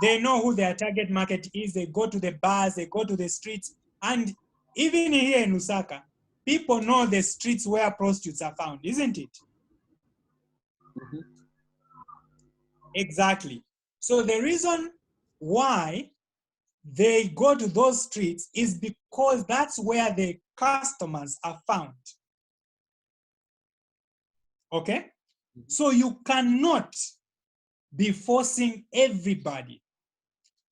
They know who their target market is. They go to the bars, they go to the streets. And even here in Lusaka, people know the streets where prostitutes are found, isn't it? Mm-hmm. Exactly. So the reason why they go to those streets is because that's where the customers are found. Okay? So you cannot be forcing everybody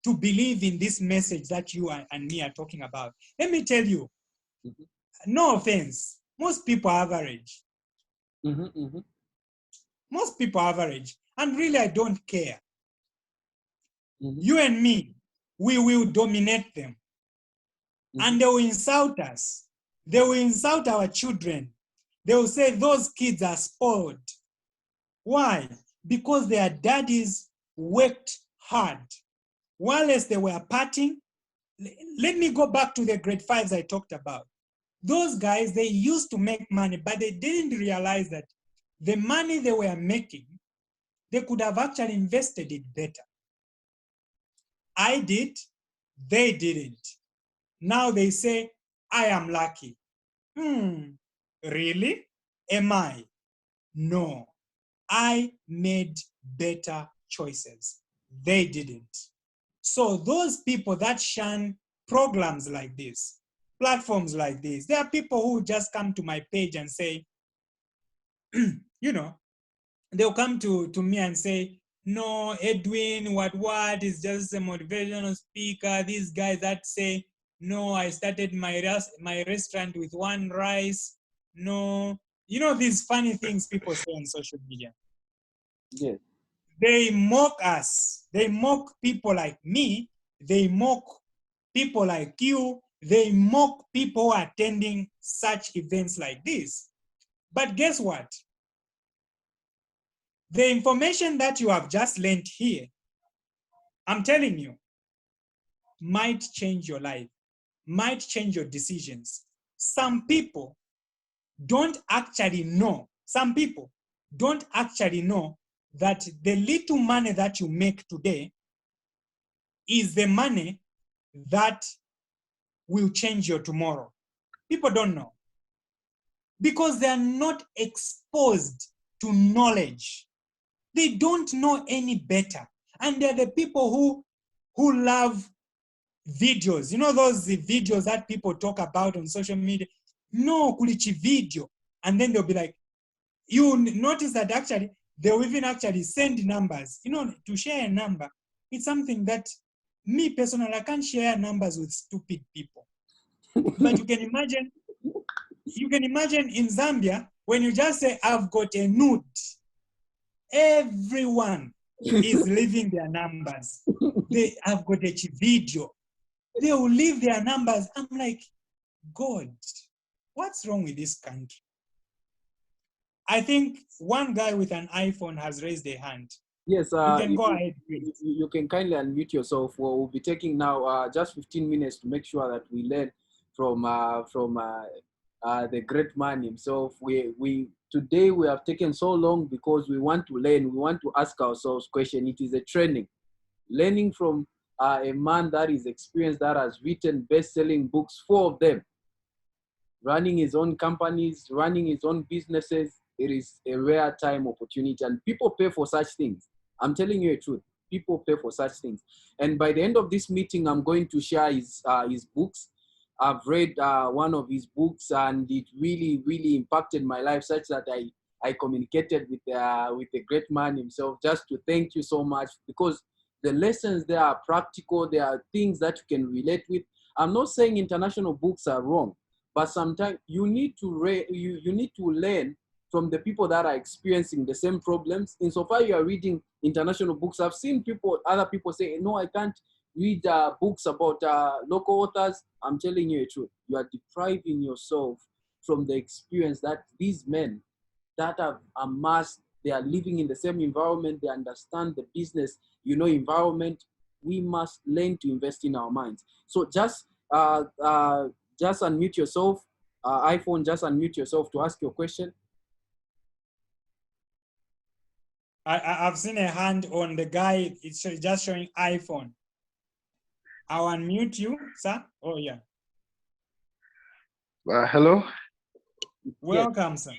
to believe in this message that you and me are talking about. Let me tell you, no offense, most people are average. Most people are average. And really, I don't care. You and me, we will dominate them. And they will insult us. They will insult our children. They will say those kids are spoiled. Why? Because their daddies worked hard. Whilst they were partying, let me go back to the grade 5s I talked about. Those guys, they used to make money, but they didn't realize that the money they were making, they could have actually invested it better. I did, they didn't. Now they say, I am lucky. Really? Am I? No. I made better choices. They didn't. So those people that shun programs like this, platforms like this, there are people who just come to my page and say, you know, they'll come to me and say, no, Edwin, what is just a motivational speaker. These guys that say, no, I started my restaurant with one rice. No, you know, these funny things people say on social media. Yes. They mock us. They mock people like me. They mock people like you. They mock people who are attending such events like this. But guess what? The information that you have just learned here, I'm telling you, might change your life, might change your decisions. Some people don't actually know, that the little money that you make today is the money that will change your tomorrow. People don't know because they are not exposed to knowledge. They don't know any better. And they're the people who love videos. You know those videos that people talk about on social media? No, kulichi video. And then they'll be like, you notice that actually, they'll even actually send numbers. You know, to share a number, it's something that me personally, I can't share numbers with stupid people. But you can imagine in Zambia, when you just say, I've got a nude, everyone is leaving their numbers. They have got a video. They will leave their numbers. I'm like, God, what's wrong with this country? I think one guy with an iPhone has raised a hand. Yes, you can go ahead. You can kindly unmute yourself. We'll be taking now just 15 minutes to make sure that we learn from the great man himself. Today we have taken so long because we want to learn. We want to ask ourselves questions. It is a training. Learning from a man that is experienced, that has written best-selling books, 4 of them, running his own companies, running his own businesses. It is a rare time opportunity, and people pay for such things. I'm telling you the truth. People pay for such things. And by the end of this meeting, I'm going to share his books. I've read one of his books, and it really, really impacted my life, such that I communicated with the great man himself just to thank you so much, because the lessons there are practical. There are things that you can relate with. I'm not saying international books are wrong, but sometimes you need to you need to learn from the people that are experiencing the same problems. Insofar you are reading international books, I've seen other people say, no, I can't read books about local authors. I'm telling you the truth. You are depriving yourself from the experience that these men that have amassed, they are living in the same environment, they understand the business, environment. We must learn to invest in our minds. So just unmute yourself. iPhone, just unmute yourself to ask your question. I've seen a hand on the guy. It's just showing iPhone. I'll unmute you, sir. Oh, yeah. Hello? Welcome, sir.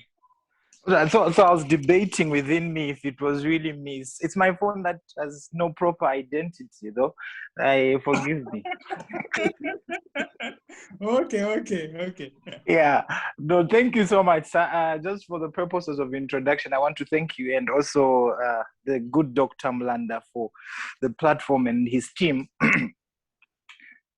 So I was debating within me if it was really me. It's my phone that has no proper identity, though. Forgive me. Okay. Yeah, no, thank you so much, sir. Just for the purposes of introduction, I want to thank you and also the good Dr. Mlanda for the platform and his team.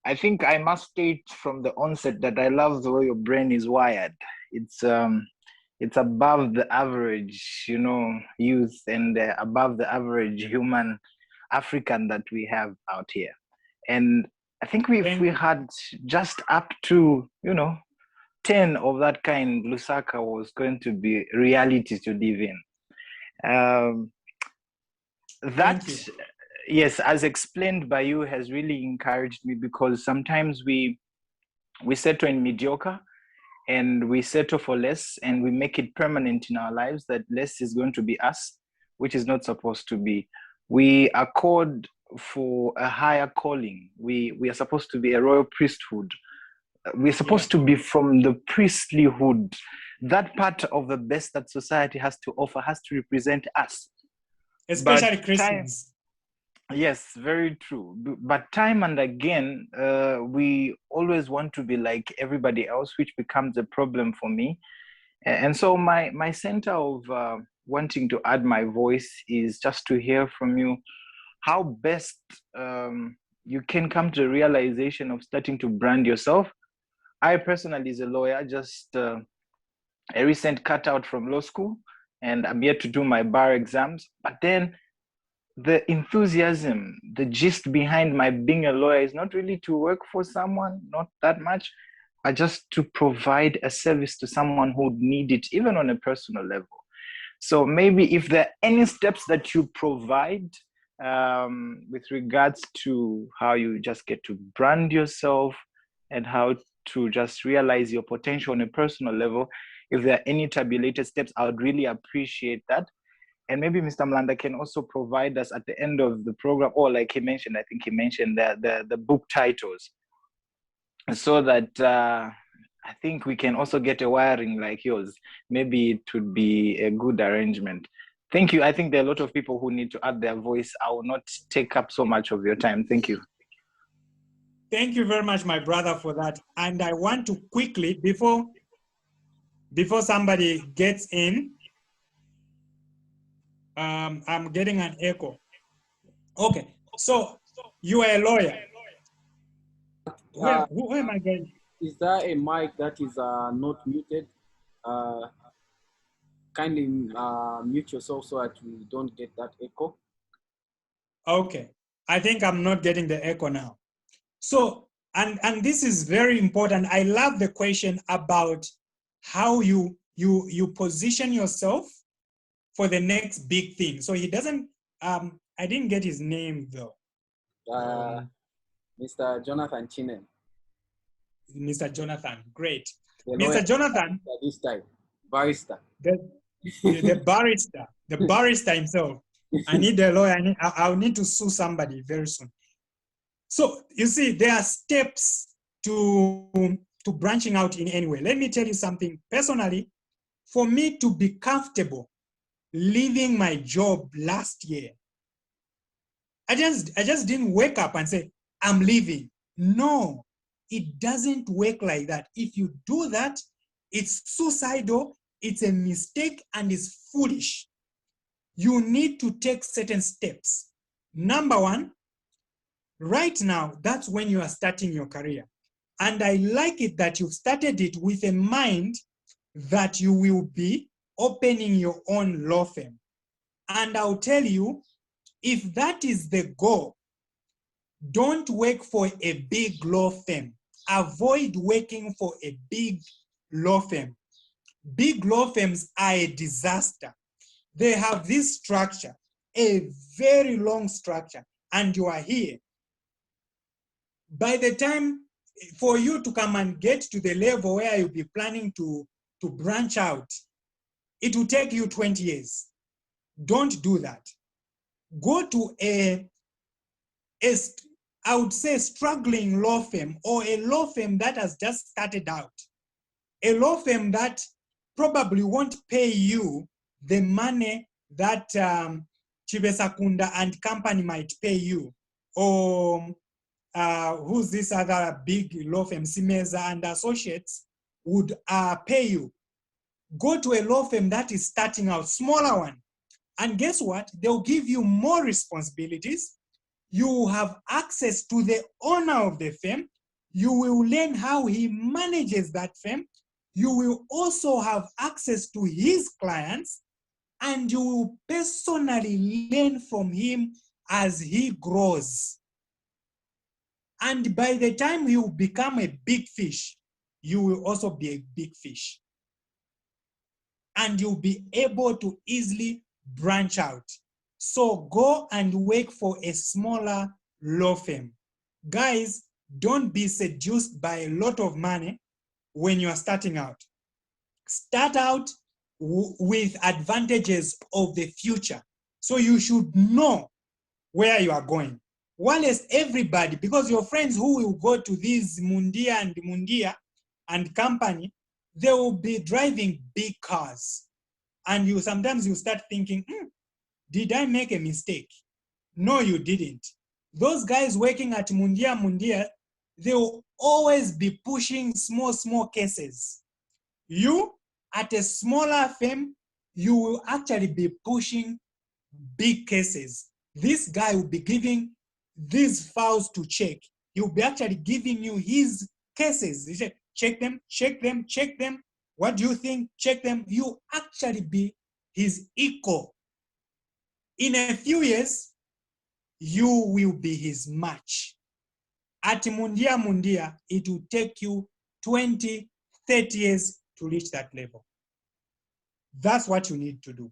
I think I must state from the onset that I love the way your brain is wired. It's above the average, youth and above the average human African that we have out here. And I think if we had just up to, 10 of that kind, Lusaka was going to be reality to live in. That, yes, as explained by you, has really encouraged me, because sometimes we settle in mediocre and we settle for less, and we make it permanent in our lives that less is going to be us, which is not supposed to be. We are called for a higher calling. We are supposed to be a royal priesthood. We're supposed to be from the priestlyhood. That part of the best that society has to offer has to represent us. Especially Christians. Yes, very true. But time and again, we always want to be like everybody else, which becomes a problem for me. And so my center of wanting to add my voice is just to hear from you how best you can come to the realization of starting to brand yourself. I personally, as a lawyer, just a recent cut out from law school, and I'm yet to do my bar exams. But then the enthusiasm, the gist behind my being a lawyer is not really to work for someone, not that much, but just to provide a service to someone who would need it, even on a personal level. So maybe if there are any steps that you provide with regards to how you just get to brand yourself and how to just realize your potential on a personal level, if there are any tabulated steps, I would really appreciate that. And maybe Mr. Mlanda can also provide us at the end of the program, or like he mentioned, I think he mentioned the book titles, so that I think we can also get a wiring like yours. Maybe it would be a good arrangement. Thank you. I think there are a lot of people who need to add their voice. I will not take up so much of your time. Thank you. Thank you very much, my brother, for that. And I want to quickly, before somebody gets in, I'm getting an echo. Okay, so you are a lawyer. Where am I going? Is there a mic that is not muted? Kindly mute yourself so that we don't get that echo. Okay, I think I'm not getting the echo now. So, and this is very important. I love the question about how you position yourself for the next big thing. So he doesn't, I didn't get his name though. Mr. Jonathan Chinen. Mr. Jonathan, great. Mr. Jonathan. This time, barrister. The barrister himself. I need a lawyer. I'll need to sue somebody very soon. So you see, there are steps to branching out in any way. Let me tell you something. Personally, for me to be comfortable leaving my job last year, I just didn't wake up and say, I'm leaving. No, it doesn't work like that. If you do that, it's suicidal, it's a mistake, and it's foolish. You need to take certain steps. Number one, right now, that's when you are starting your career. And I like it that you've started it with a mind that you will be opening your own law firm. And I'll tell you, if that is the goal, don't work for a big law firm. Avoid working for a big law firm. Big law firms are a disaster. They have this structure, a very long structure, and you are here. By the time for you to come and get to the level where you'll be planning to branch out, it will take you 20 years. Don't do that. Go to I would say, struggling law firm, or a law firm that has just started out. A law firm that probably won't pay you the money that Chibesakunda and company might pay you, or who's this other big law firm, Simeza and Associates, would pay you. Go to a law firm that is starting out, smaller one. And guess what? They'll give you more responsibilities. You will have access to the owner of the firm. You will learn how he manages that firm. You will also have access to his clients, and you will personally learn from him as he grows. And by the time you become a big fish, you will also be a big fish. And you'll be able to easily branch out. So go and work for a smaller law firm. Guys, don't be seduced by a lot of money when you are starting out. Start out with advantages of the future. So you should know where you are going. Whilst everybody, because your friends who will go to these Mundia and company, they will be driving big cars. And sometimes you start thinking, did I make a mistake? No, you didn't. Those guys working at Mundia, they will always be pushing small cases. You, at a smaller firm, you will actually be pushing big cases. This guy will be giving these files to check. He'll be actually giving you his cases. He said, check them. What do you think? Check them. You actually be his equal. In a few years, you will be his match. At Mundia, it will take you 20, 30 years to reach that level. That's what you need to do.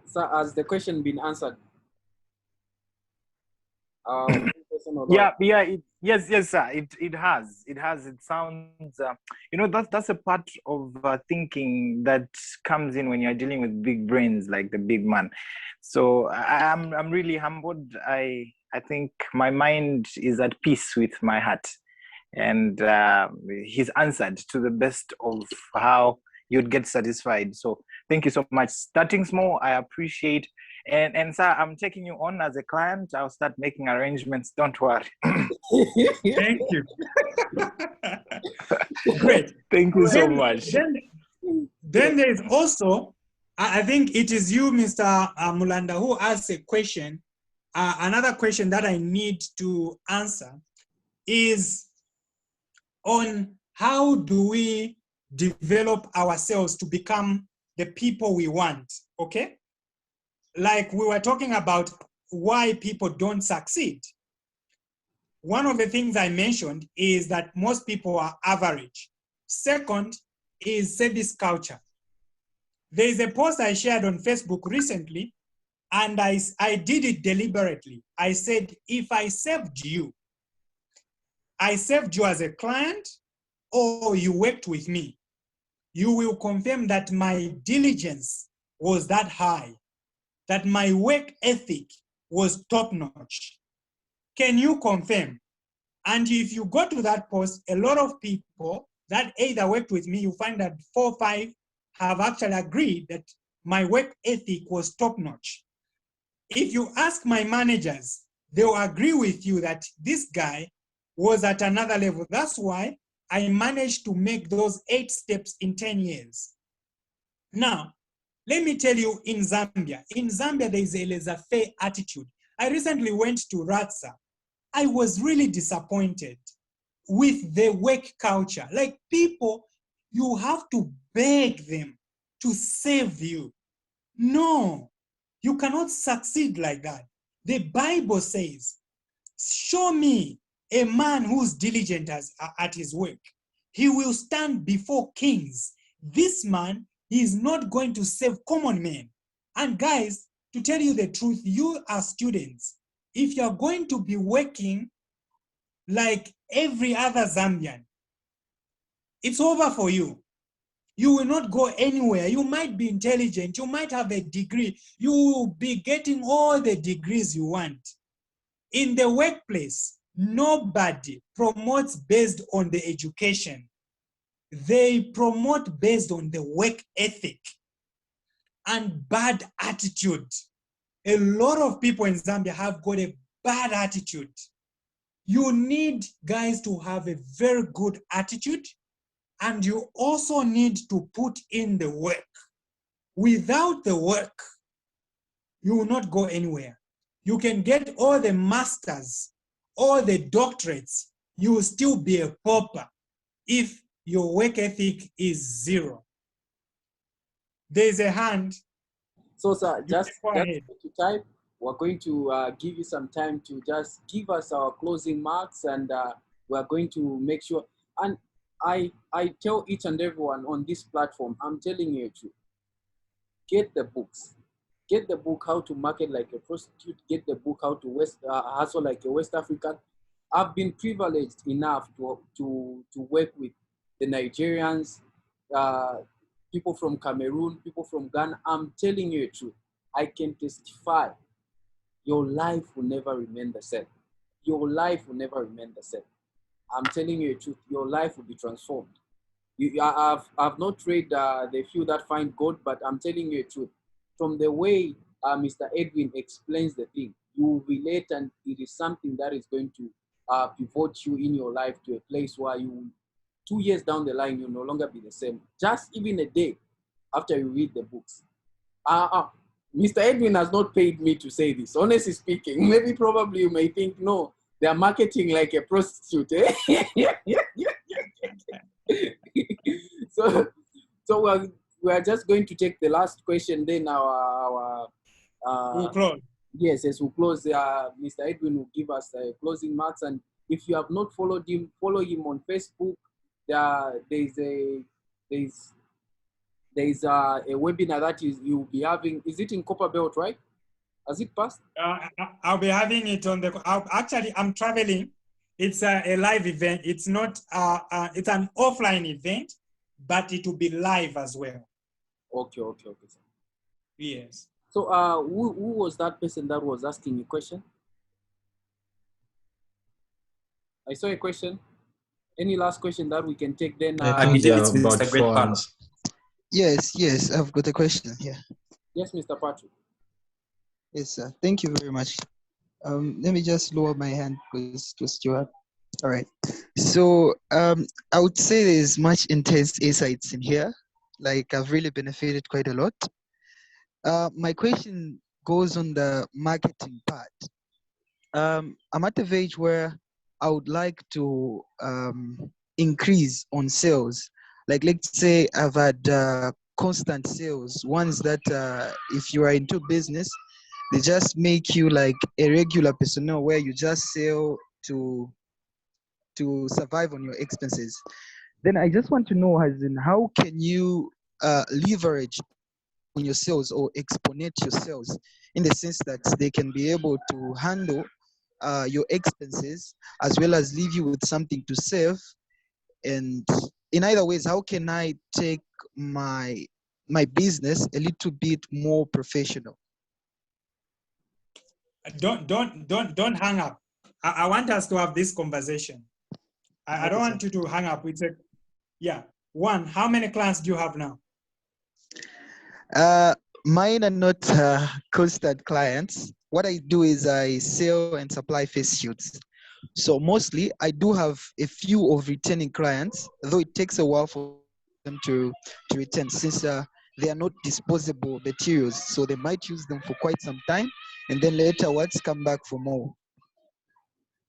So has the question been answered? Yes, sir. It has. It sounds. That's a part of thinking that comes in when you're dealing with big brains like the big man. So I'm really humbled. I think my mind is at peace with my heart, and he's answered to the best of how you'd get satisfied. So thank you so much. Starting small, I appreciate. And sir, I'm taking you on as a client. I'll start making arrangements. Don't worry. Thank you. Great. Thank you so much. Then there's also, I think it is you, Mr. Mulanda, who asked a question. Another question that I need to answer is on how do we develop ourselves to become the people we want, okay? Like we were talking about why people don't succeed. One of the things I mentioned is that most people are average. Second is service culture. There is a post I shared on Facebook recently, and I did it deliberately. I said, if I served you as a client or you worked with me, you will confirm that my diligence was that high, that my work ethic was top-notch. Can you confirm? And if you go to that post, a lot of people that either worked with me, you find that 4 or 5 have actually agreed that my work ethic was top-notch. If you ask my managers, they will agree with you that this guy was at another level. That's why I managed to make those 8 steps in 10 years. Now, let me tell you, in Zambia, there is a laissez-faire attitude. I recently went to Ratsa. I was really disappointed with the work culture. Like people, you have to beg them to save you. No, you cannot succeed like that. The Bible says, show me a man who's diligent at his work. He will stand before kings. This man is not going to save common men. And guys, to tell you the truth, you are students. If you're going to be working like every other Zambian, it's over for you. You will not go anywhere. You might be intelligent. You might have a degree. You will be getting all the degrees you want. In the workplace, nobody promotes based on the education. They promote based on the work ethic and bad attitude. A lot of people in Zambia have got a bad attitude. You need guys to have a very good attitude, and you also need to put in the work. Without the work, you will not go anywhere. You can get all the masters, all the doctorates, you will still be a pauper if your work ethic is zero. There's a hand. So, sir, You just can go ahead. to type, we're going to give you some time to just give us our closing marks, and we're going to make sure. And I tell each and everyone on this platform, I'm telling you the truth. Get the books. Get the book How to Market Like a Prostitute. Get the book How to Hustle Like a West African. I've been privileged enough to work with the Nigerians, people from Cameroon, people from Ghana. I'm telling you the truth. I can testify. Your life will never remain the same. Your life will never remain the same. I'm telling you the truth. Your life will be transformed. I've not read the few that find God, but I'm telling you the truth. From the way Mr. Edwin explains the thing, you will relate, and it is something that is going to pivot you in your life to a place where you, 2 years down the line, you'll no longer be the same. Just even a day after you read the books. Mr. Edwin has not paid me to say this, honestly speaking. Maybe probably you may think, no, they are marketing like a prostitute. Eh? So we're just going to take the last question, then We'll close. Yes, we'll close. Mr. Edwin will give us closing marks, and if you have not followed him, follow him on Facebook. There's a webinar that you'll be having. Is it in Copperbelt, right? Has it passed? I'll be having it on the. Actually, I'm traveling. It's a live event. It's not. It's an offline event, but it will be live as well. Okay. Sir. Yes. So, who was that person that was asking a question? I saw a question. Any last question that we can take then? I believe it's Mr. Great Power. Yes, I've got a question here. Yes, Mr. Patrick. Yes, sir. Thank you very much. Let me just lower my hand because it was Stuart. All right. So I would say there's much intense insights in here. Like I've really benefited quite a lot. My question goes on the marketing part. I'm at the age where I would like to increase on sales. Like let's say I've had constant sales, ones that if you are into business, they just make you like a regular personnel where you just sell to survive on your expenses. Then I just want to know, as in, how can you leverage on your sales or exponent your sales in the sense that they can be able to handle your expenses as well as leave you with something to save? And in either ways, how can I take my business a little bit more professional? Don't hang up. I want us to have this conversation. I don't want you to hang up. Yeah. One, how many clients do you have now? Mine are not constant clients. What I do is I sell and supply face suits. So mostly I do have a few of returning clients, though it takes a while for them to return since they are not disposable materials. So they might use them for quite some time and then laterwards come back for more.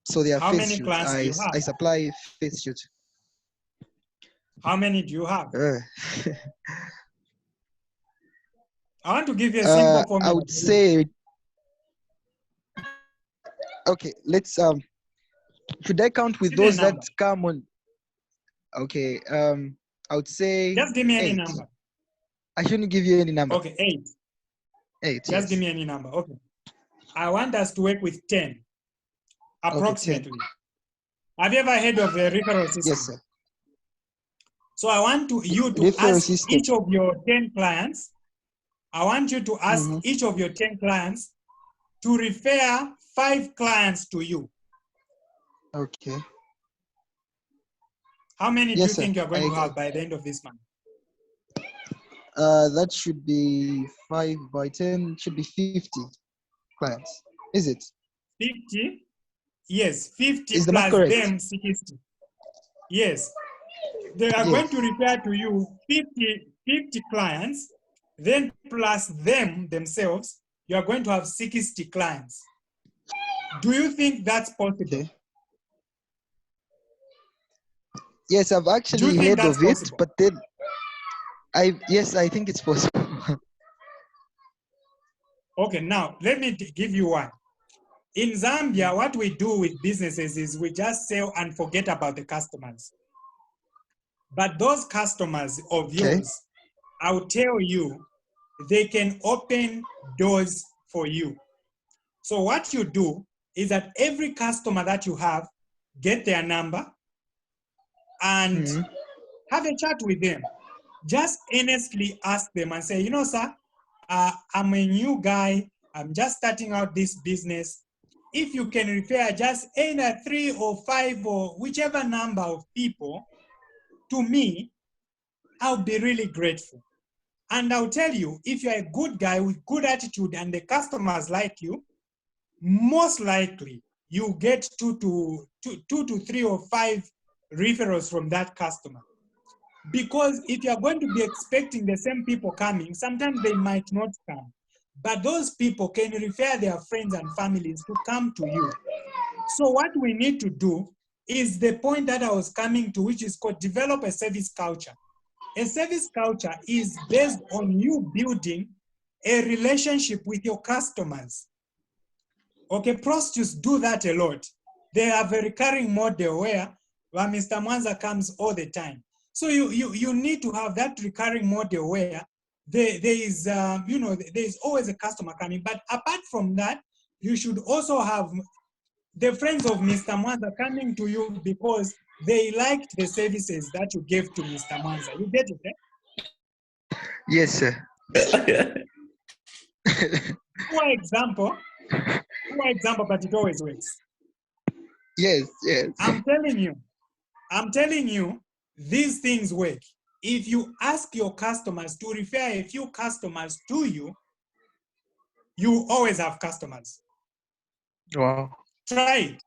So they are How face many suits. clients do you have? I supply face suits. How many do you have? I want to give you a simple formula. I would say, okay, let's should I count with those that come on? Okay, I would say just give me any 8. number. I shouldn't give you any number. Okay, 8. 8. Just give me any number. Okay. I want us to work with 10, approximately. Okay, 10. Have you ever heard of the referral system? Yes, sir. So I want you to ask each of your 10 clients. I want you to ask each of your 10 clients to refer 5 clients to you. Okay. How many do you think you're going to have by the end of this month? That should be 5 by 10, should be 50 clients. Is it? 50? Yes, 50 Is the math plus correct? them 60. Yes. They are going to refer to you 50 clients, then plus them themselves, you are going to have 60 clients. Do you think that's possible? Okay. Yes, I've Do you actually think heard that's of it, possible? but then yes, I think it's possible. Okay, now let me give you one. In Zambia, what we do with businesses is we just sell and forget about the customers. But those customers of yours, I'll tell you, they can open doors for you. So what you do is that every customer that you have, get their number and have a chat with them. Just honestly ask them and say, you know, sir, I'm a new guy. I'm just starting out this business. If you can refer just either 3 or 5 or whichever number of people to me, I'll be really grateful. And I'll tell you, if you're a good guy with good attitude and the customers like you, most likely you get 2 to 3 or 5 referrals from that customer. Because if you're going to be expecting the same people coming, sometimes they might not come. But those people can refer their friends and families to come to you. So what we need to do is the point that I was coming to, which is called develop a service culture. A service culture is based on you building a relationship with your customers. Okay, prostitutes do that a lot. They have a recurring model where Mr. Mwanza comes all the time. So you need to have that recurring model where there is always a customer coming. But apart from that, you should also have the friends of Mr. Mwanza coming to you because they liked the services that you gave to Mr. Mwanza. You get it, eh? Yes, sir. Poor example, but it always works. Yes. I'm telling you, these things work. If you ask your customers to refer a few customers to you, you always have customers. Wow. Try it.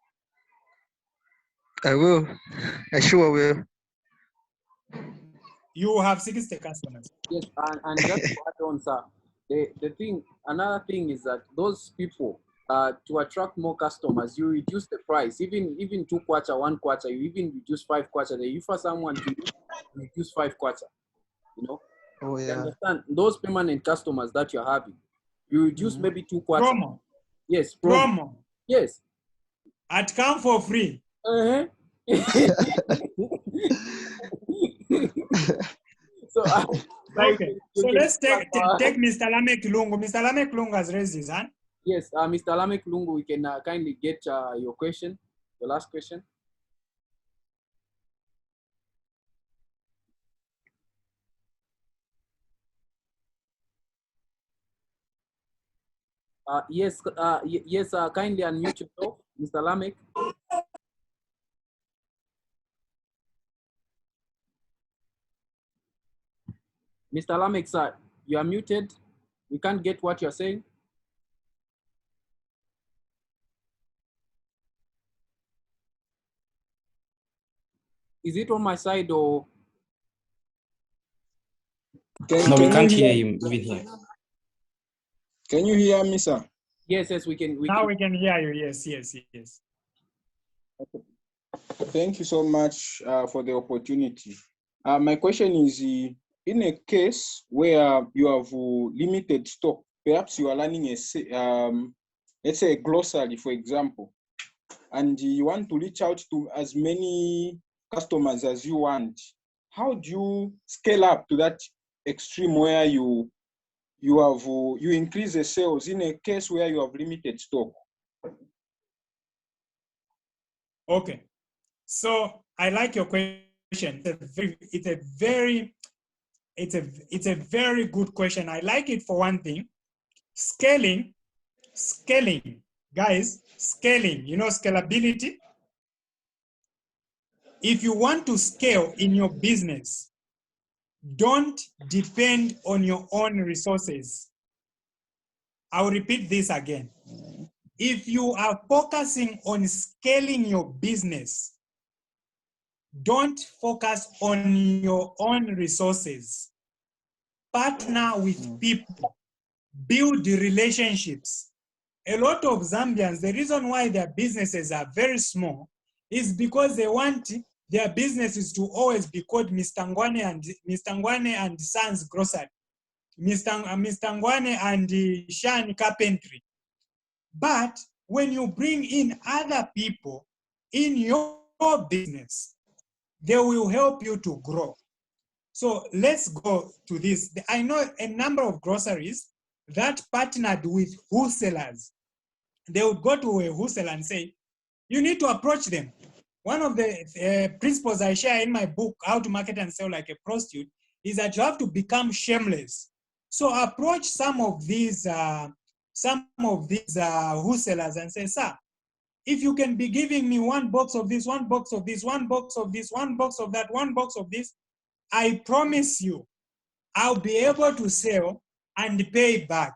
I will. I sure will. You have 60 customers. Yes, and just to add on, sir, another thing is that those people, to attract more customers, you reduce the price. Even 2 kwacha, 1 kwacha, you even reduce 5 kwacha. You for someone to reduce 5 kwacha, you know. Oh yeah. You understand? Those permanent customers that you're having, you reduce maybe 2 kwacha. Promo. Yes, promo. Yes. At come for free. So okay. So let's take Mr. Lamek Lungu. Mr. Lamek Lungu has raised his hand. Yes, Mr. Lamek Lungu, we can kindly get your question, the last question. Yes, kindly unmute yourself, Mr. Lamek. Mr. Lamek, sir, you are muted. We can't get what you're saying. Is it on my side or? No, we can't hear him even here. Can you hear me, sir? Yes, we can. We can hear you. Yes. Okay. Thank you so much for the opportunity. My question is, in a case where you have limited stock, perhaps you are running let's say a glossary, for example, and you want to reach out to as many customers as you want, how do you scale up to that extreme where you increase the sales in a case where you have limited stock? Okay, so I like your question. It's a very good question. I like it for one thing. Scaling, guys, scaling, you know, scalability. If you want to scale in your business, don't depend on your own resources. I'll repeat this again. if you are focusing on scaling your business, don't focus on your own resources. Partner with people, build relationships. A lot of Zambians, the reason why their businesses are very small is because they want their businesses to always be called Mr. Ngwane and Sons Grocery, Mr. Ngwane and Shan Carpentry. But when you bring in other people in your business, they will help you to grow. So let's go to this. I know a number of groceries that partnered with wholesalers. They would go to a wholesaler and say, you need to approach them. One of the principles I share in my book, How to Market and Sell Like a Prostitute, is that you have to become shameless. So approach some of these wholesalers and say, sir, if you can be giving me one box of this, one box of this, one box of this, one box of that, one box of this, I promise you, I'll be able to sell and pay back.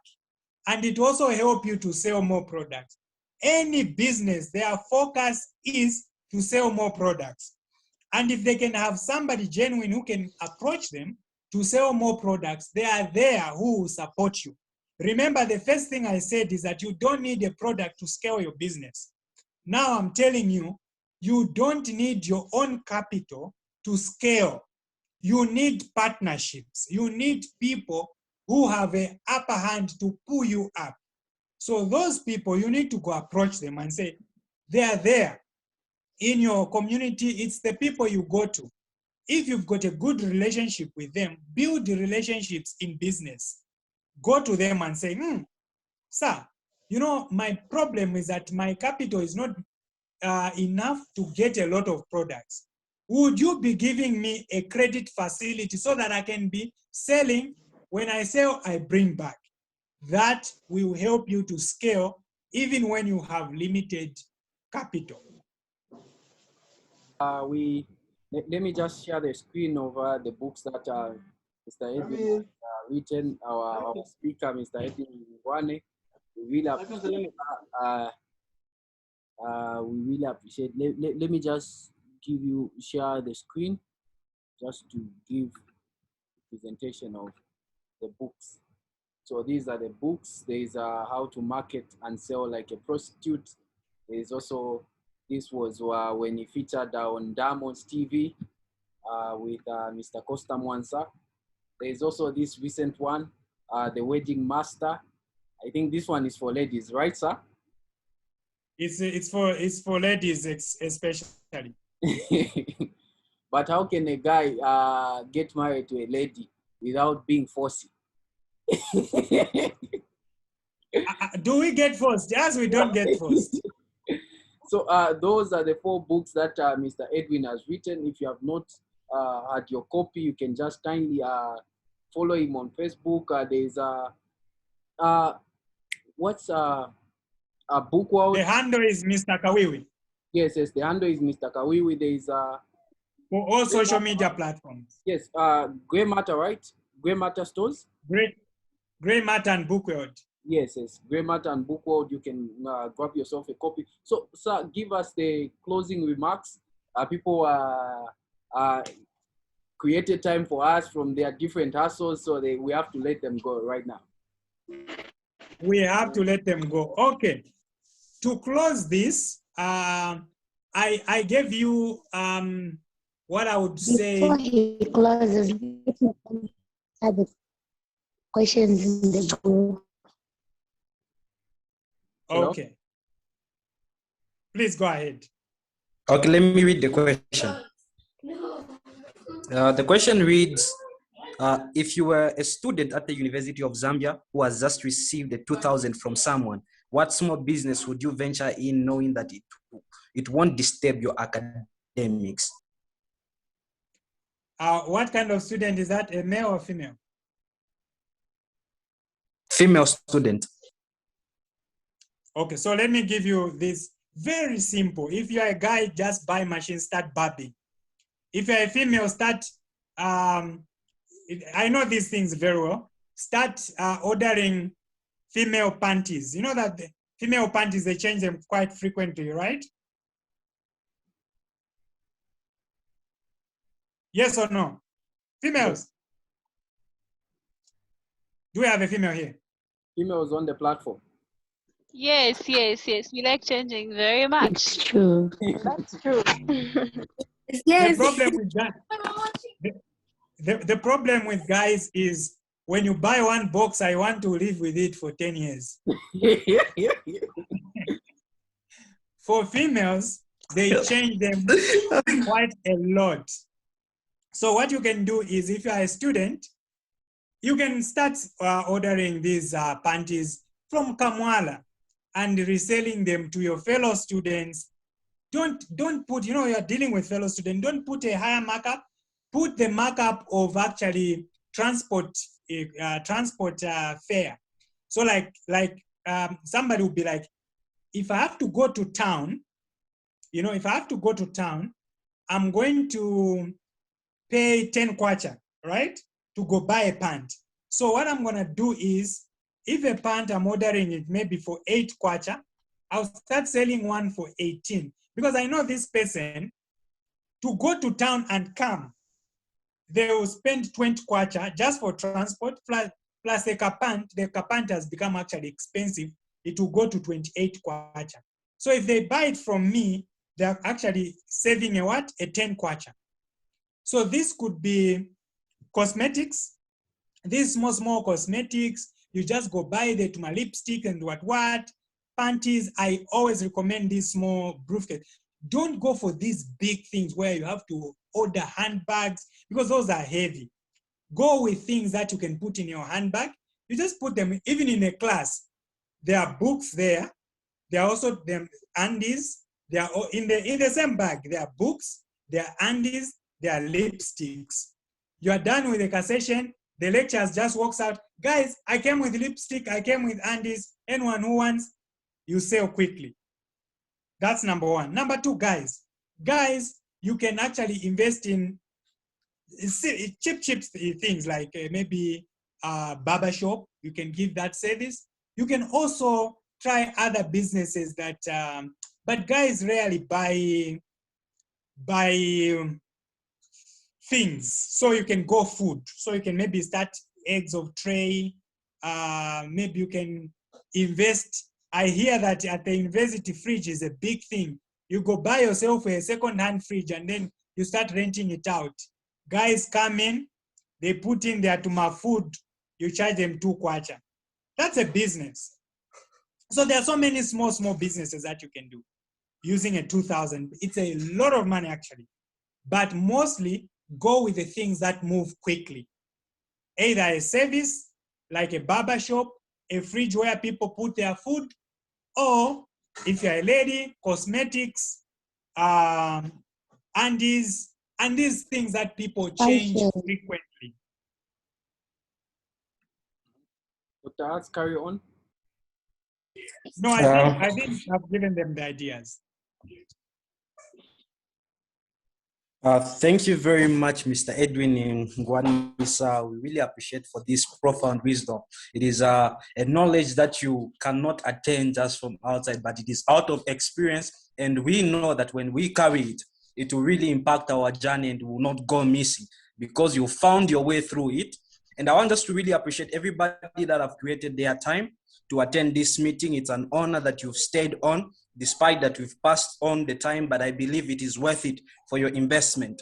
And it also help you to sell more products. Any business, their focus is to sell more products. And if they can have somebody genuine who can approach them to sell more products, they are there who will support you. Remember, the first thing I said is that you don't need a product to scale your business. Now I'm telling you, you don't need your own capital to scale. You need partnerships. You need people who have an upper hand to pull you up. So those people, you need to go approach them and say, they are there in your community. It's the people you go to. If you've got a good relationship with them, build the relationships in business. Go to them and say, sir, you know, my problem is that my capital is not enough to get a lot of products. Would you be giving me a credit facility so that I can be selling? When I sell, I bring back. That will help you to scale even when you have limited capital. Let me just share the screen of the books that Mr. Edwin has written. Our speaker, Mr. Edwin Ngwane, we really appreciate. We really appreciate. Let me just share the screen, just to give a presentation of the books. So these are the books. There is How to Market and Sell Like a Prostitute. There is also, this was when he featured on Diamonds TV with Mr. Costa Mwansa. There is also this recent one, The Wedding Master. I think this one is for ladies, right, sir? It's for ladies especially. But how can a guy get married to a lady without being forced? Do we get forced? Yes, we don't get forced. So those are the 4 books that Mr. Edwin has written. If you have not had your copy, you can just kindly follow him on Facebook. There's what's a book world? The handle is Mr. Kawiwi. Yes, the handle is Mr. Kawiwi. There is for all social media platforms. Yes, Grey Matter, right? Grey Matter stores. Grey Matter and Book World. Yes, Grey Matter and Book World. You can grab yourself a copy. So, sir, give us the closing remarks. People created time for us from their different hustles, so we have to let them go right now. We have to let them go. Okay. To close this, I gave you what I would say. Before he closes, other questions in the group. Okay. Please go ahead. Okay, let me read the question. The question reads, if you were a student at the University of Zambia who has just received a 2,000 from someone, what small business would you venture in knowing that it won't disturb your academics? What kind of student is that, a male or female? Female student. Okay, so let me give you this very simple. If you're a guy, just buy machine, start barbing. If you're a female, start, I know these things very well. Start ordering female panties. You know that female panties, they change them quite frequently, right? Yes or no? Females? Do we have a female here? Females on the platform. Yes, yes, yes. We like changing very much. It's true. That's true. The problem with that, the problem with guys is when you buy one box, I want to live with it for 10 years. For females, they change them quite a lot. So what you can do is, if you are a student, you can start ordering these panties from Kamwala and reselling them to your fellow students. Don't put, you're dealing with fellow students, don't put a higher markup, put the markup of actually transport fare. So like somebody would be like, if I have to go to town, if I have to go to town, I'm going to pay 10 kwacha, right? To go buy a pant. So what I'm gonna do is, if a pant I'm ordering it maybe for 8 kwacha, I'll start selling one for 18. Because I know this person, to go to town and come, they will spend 20 kwacha just for transport, plus the kapant has become actually expensive. It will go to 28 kwacha. So if they buy it from me, they're actually saving a 10 kwacha. So this could be cosmetics. These small cosmetics, you just go buy the to my lipstick and what. Panties, I always recommend these small briefcase. Don't go for these big things where you have to order handbags, because those are heavy. Go with things that you can put in your handbag. You just put them, even in a class. There are books there. There are also them undies. They are in the same bag. There are books, there are undies, there are lipsticks. You are done with the session. The lecturer just walks out. Guys, I came with lipstick. I came with undies. Anyone who wants, you sell quickly. That's number one. Number two, guys, you can actually invest in cheap things like maybe a barber shop. You can give that service. You can also try other businesses that, but guys rarely buy things. So you can go food. So you can maybe start eggs of tray. Maybe you can invest. I hear that at the university, fridge is a big thing. You go buy yourself a second-hand fridge and then you start renting it out. Guys come in, they put in their tuma food, you charge them 2 kwacha. That's a business. So there are so many small businesses that you can do using a 2,000. It's a lot of money actually, but mostly go with the things that move quickly. Either a service like a barber shop, a fridge where people put their food, or if you're a lady, cosmetics, undies, and these things that people change frequently. Dr. Arts, carry on. No, I think I've given them the ideas. Thank you very much, Mr. Edwin Ngwani. We really appreciate for this profound wisdom. It is a knowledge that you cannot attain just from outside, but it is out of experience. And we know that when we carry it, it will really impact our journey and will not go missing because you found your way through it. And I want us to really appreciate everybody that have created their time to attend this meeting. It's an honor that you've stayed on, despite that we've passed on the time, but I believe it is worth it for your investment.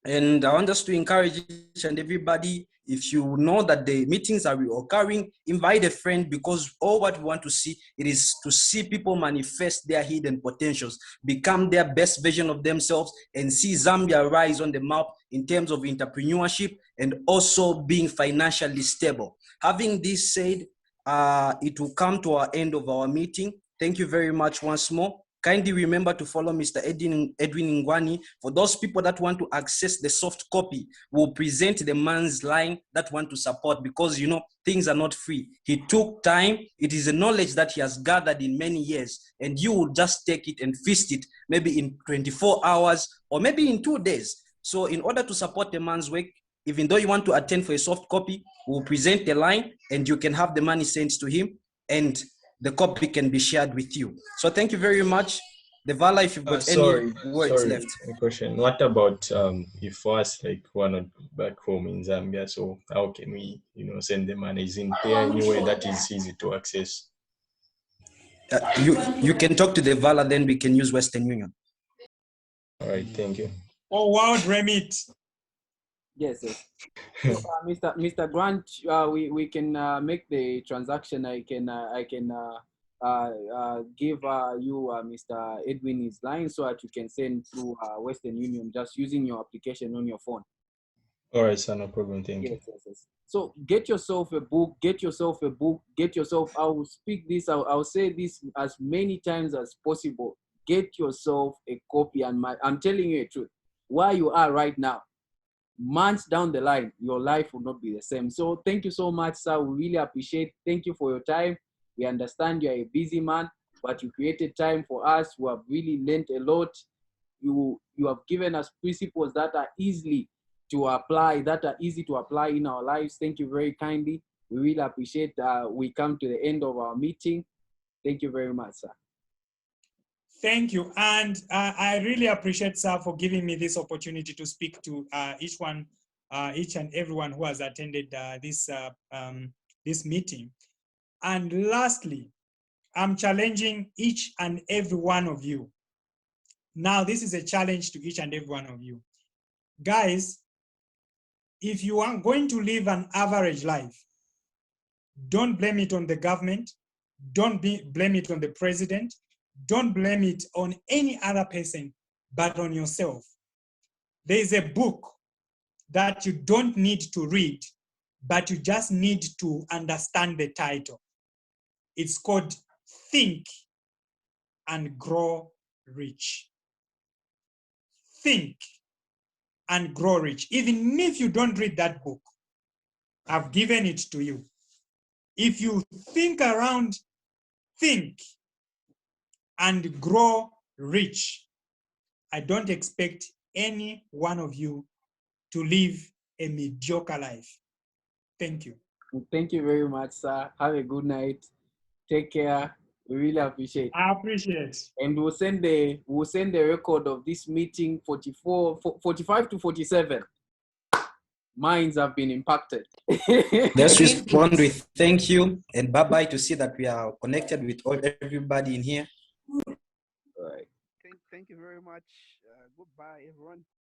And I want us to encourage each and everybody, if you know that the meetings are occurring, invite a friend, because all what we want to see, it is to see people manifest their hidden potentials, become their best version of themselves, and see Zambia rise on the map in terms of entrepreneurship and also being financially stable. Having this said, it will come to our end of our meeting. Thank you very much once more. Kindly remember to follow Mr. Edwin Ngwani. For those people that want to access the soft copy, we'll present the man's line that want to support, because you know things are not free. He took time. It is a knowledge that he has gathered in many years, and you will just take it and feast it maybe in 24 hours or maybe in 2 days. So in order to support the man's work, even though you want to attend for a soft copy, we'll present the line and you can have the money sent to him. And the copy can be shared with you. So thank you very much. Devala, if you've got Sorry, any words sorry, left. a question. What about if us like we're not back home in Zambia? So how can we, send the money? Isn't there any way that is easy to access? You can talk to Devala, then we can use Western Union. All right, thank you. Oh, World Remit. Yes, yes. So, Mr. Grant, we can make the transaction. I can give you Mr. Edwin his line so that you can send through Western Union just using your application on your phone. All right, sir, no problem. Thank you. Yes, yes, yes. So get yourself a book. Get yourself a book. Get yourself. I will speak this. I'll say this as many times as possible. Get yourself a copy. And I'm telling you the truth. Where you are right now, months down the line, your life will not be the same. So thank you so much, sir. We really appreciate. Thank you for your time. We understand you're a busy man, but you created time for us. We have really learned a lot. You have given us principles that are easy to apply in our lives. Thank you very kindly. We really appreciate. We come to the end of our meeting. Thank you very much, sir. Thank you. And I really appreciate, sir, for giving me this opportunity to speak to each and everyone who has attended this meeting. And lastly, I'm challenging each and every one of you. Now, this is a challenge to each and every one of you. Guys, if you are going to live an average life, don't blame it on the government. Don't blame it on the president. Don't blame it on any other person, but on yourself. There is a book that you don't need to read, but you just need to understand the title. It's called Think and Grow Rich. Think and Grow Rich. Even if you don't read that book, I've given it to you. If you think around, think and grow rich, I don't expect any one of you to live a mediocre life. Thank you. Thank you very much, sir. Have a good night. Take care. We really appreciate it. I appreciate. And we'll send the record of this meeting 45 to 47. Minds have been impacted. Let's respond with thank you and bye-bye to see that we are connected with everybody in here. All right. Thank you very much. Goodbye, everyone.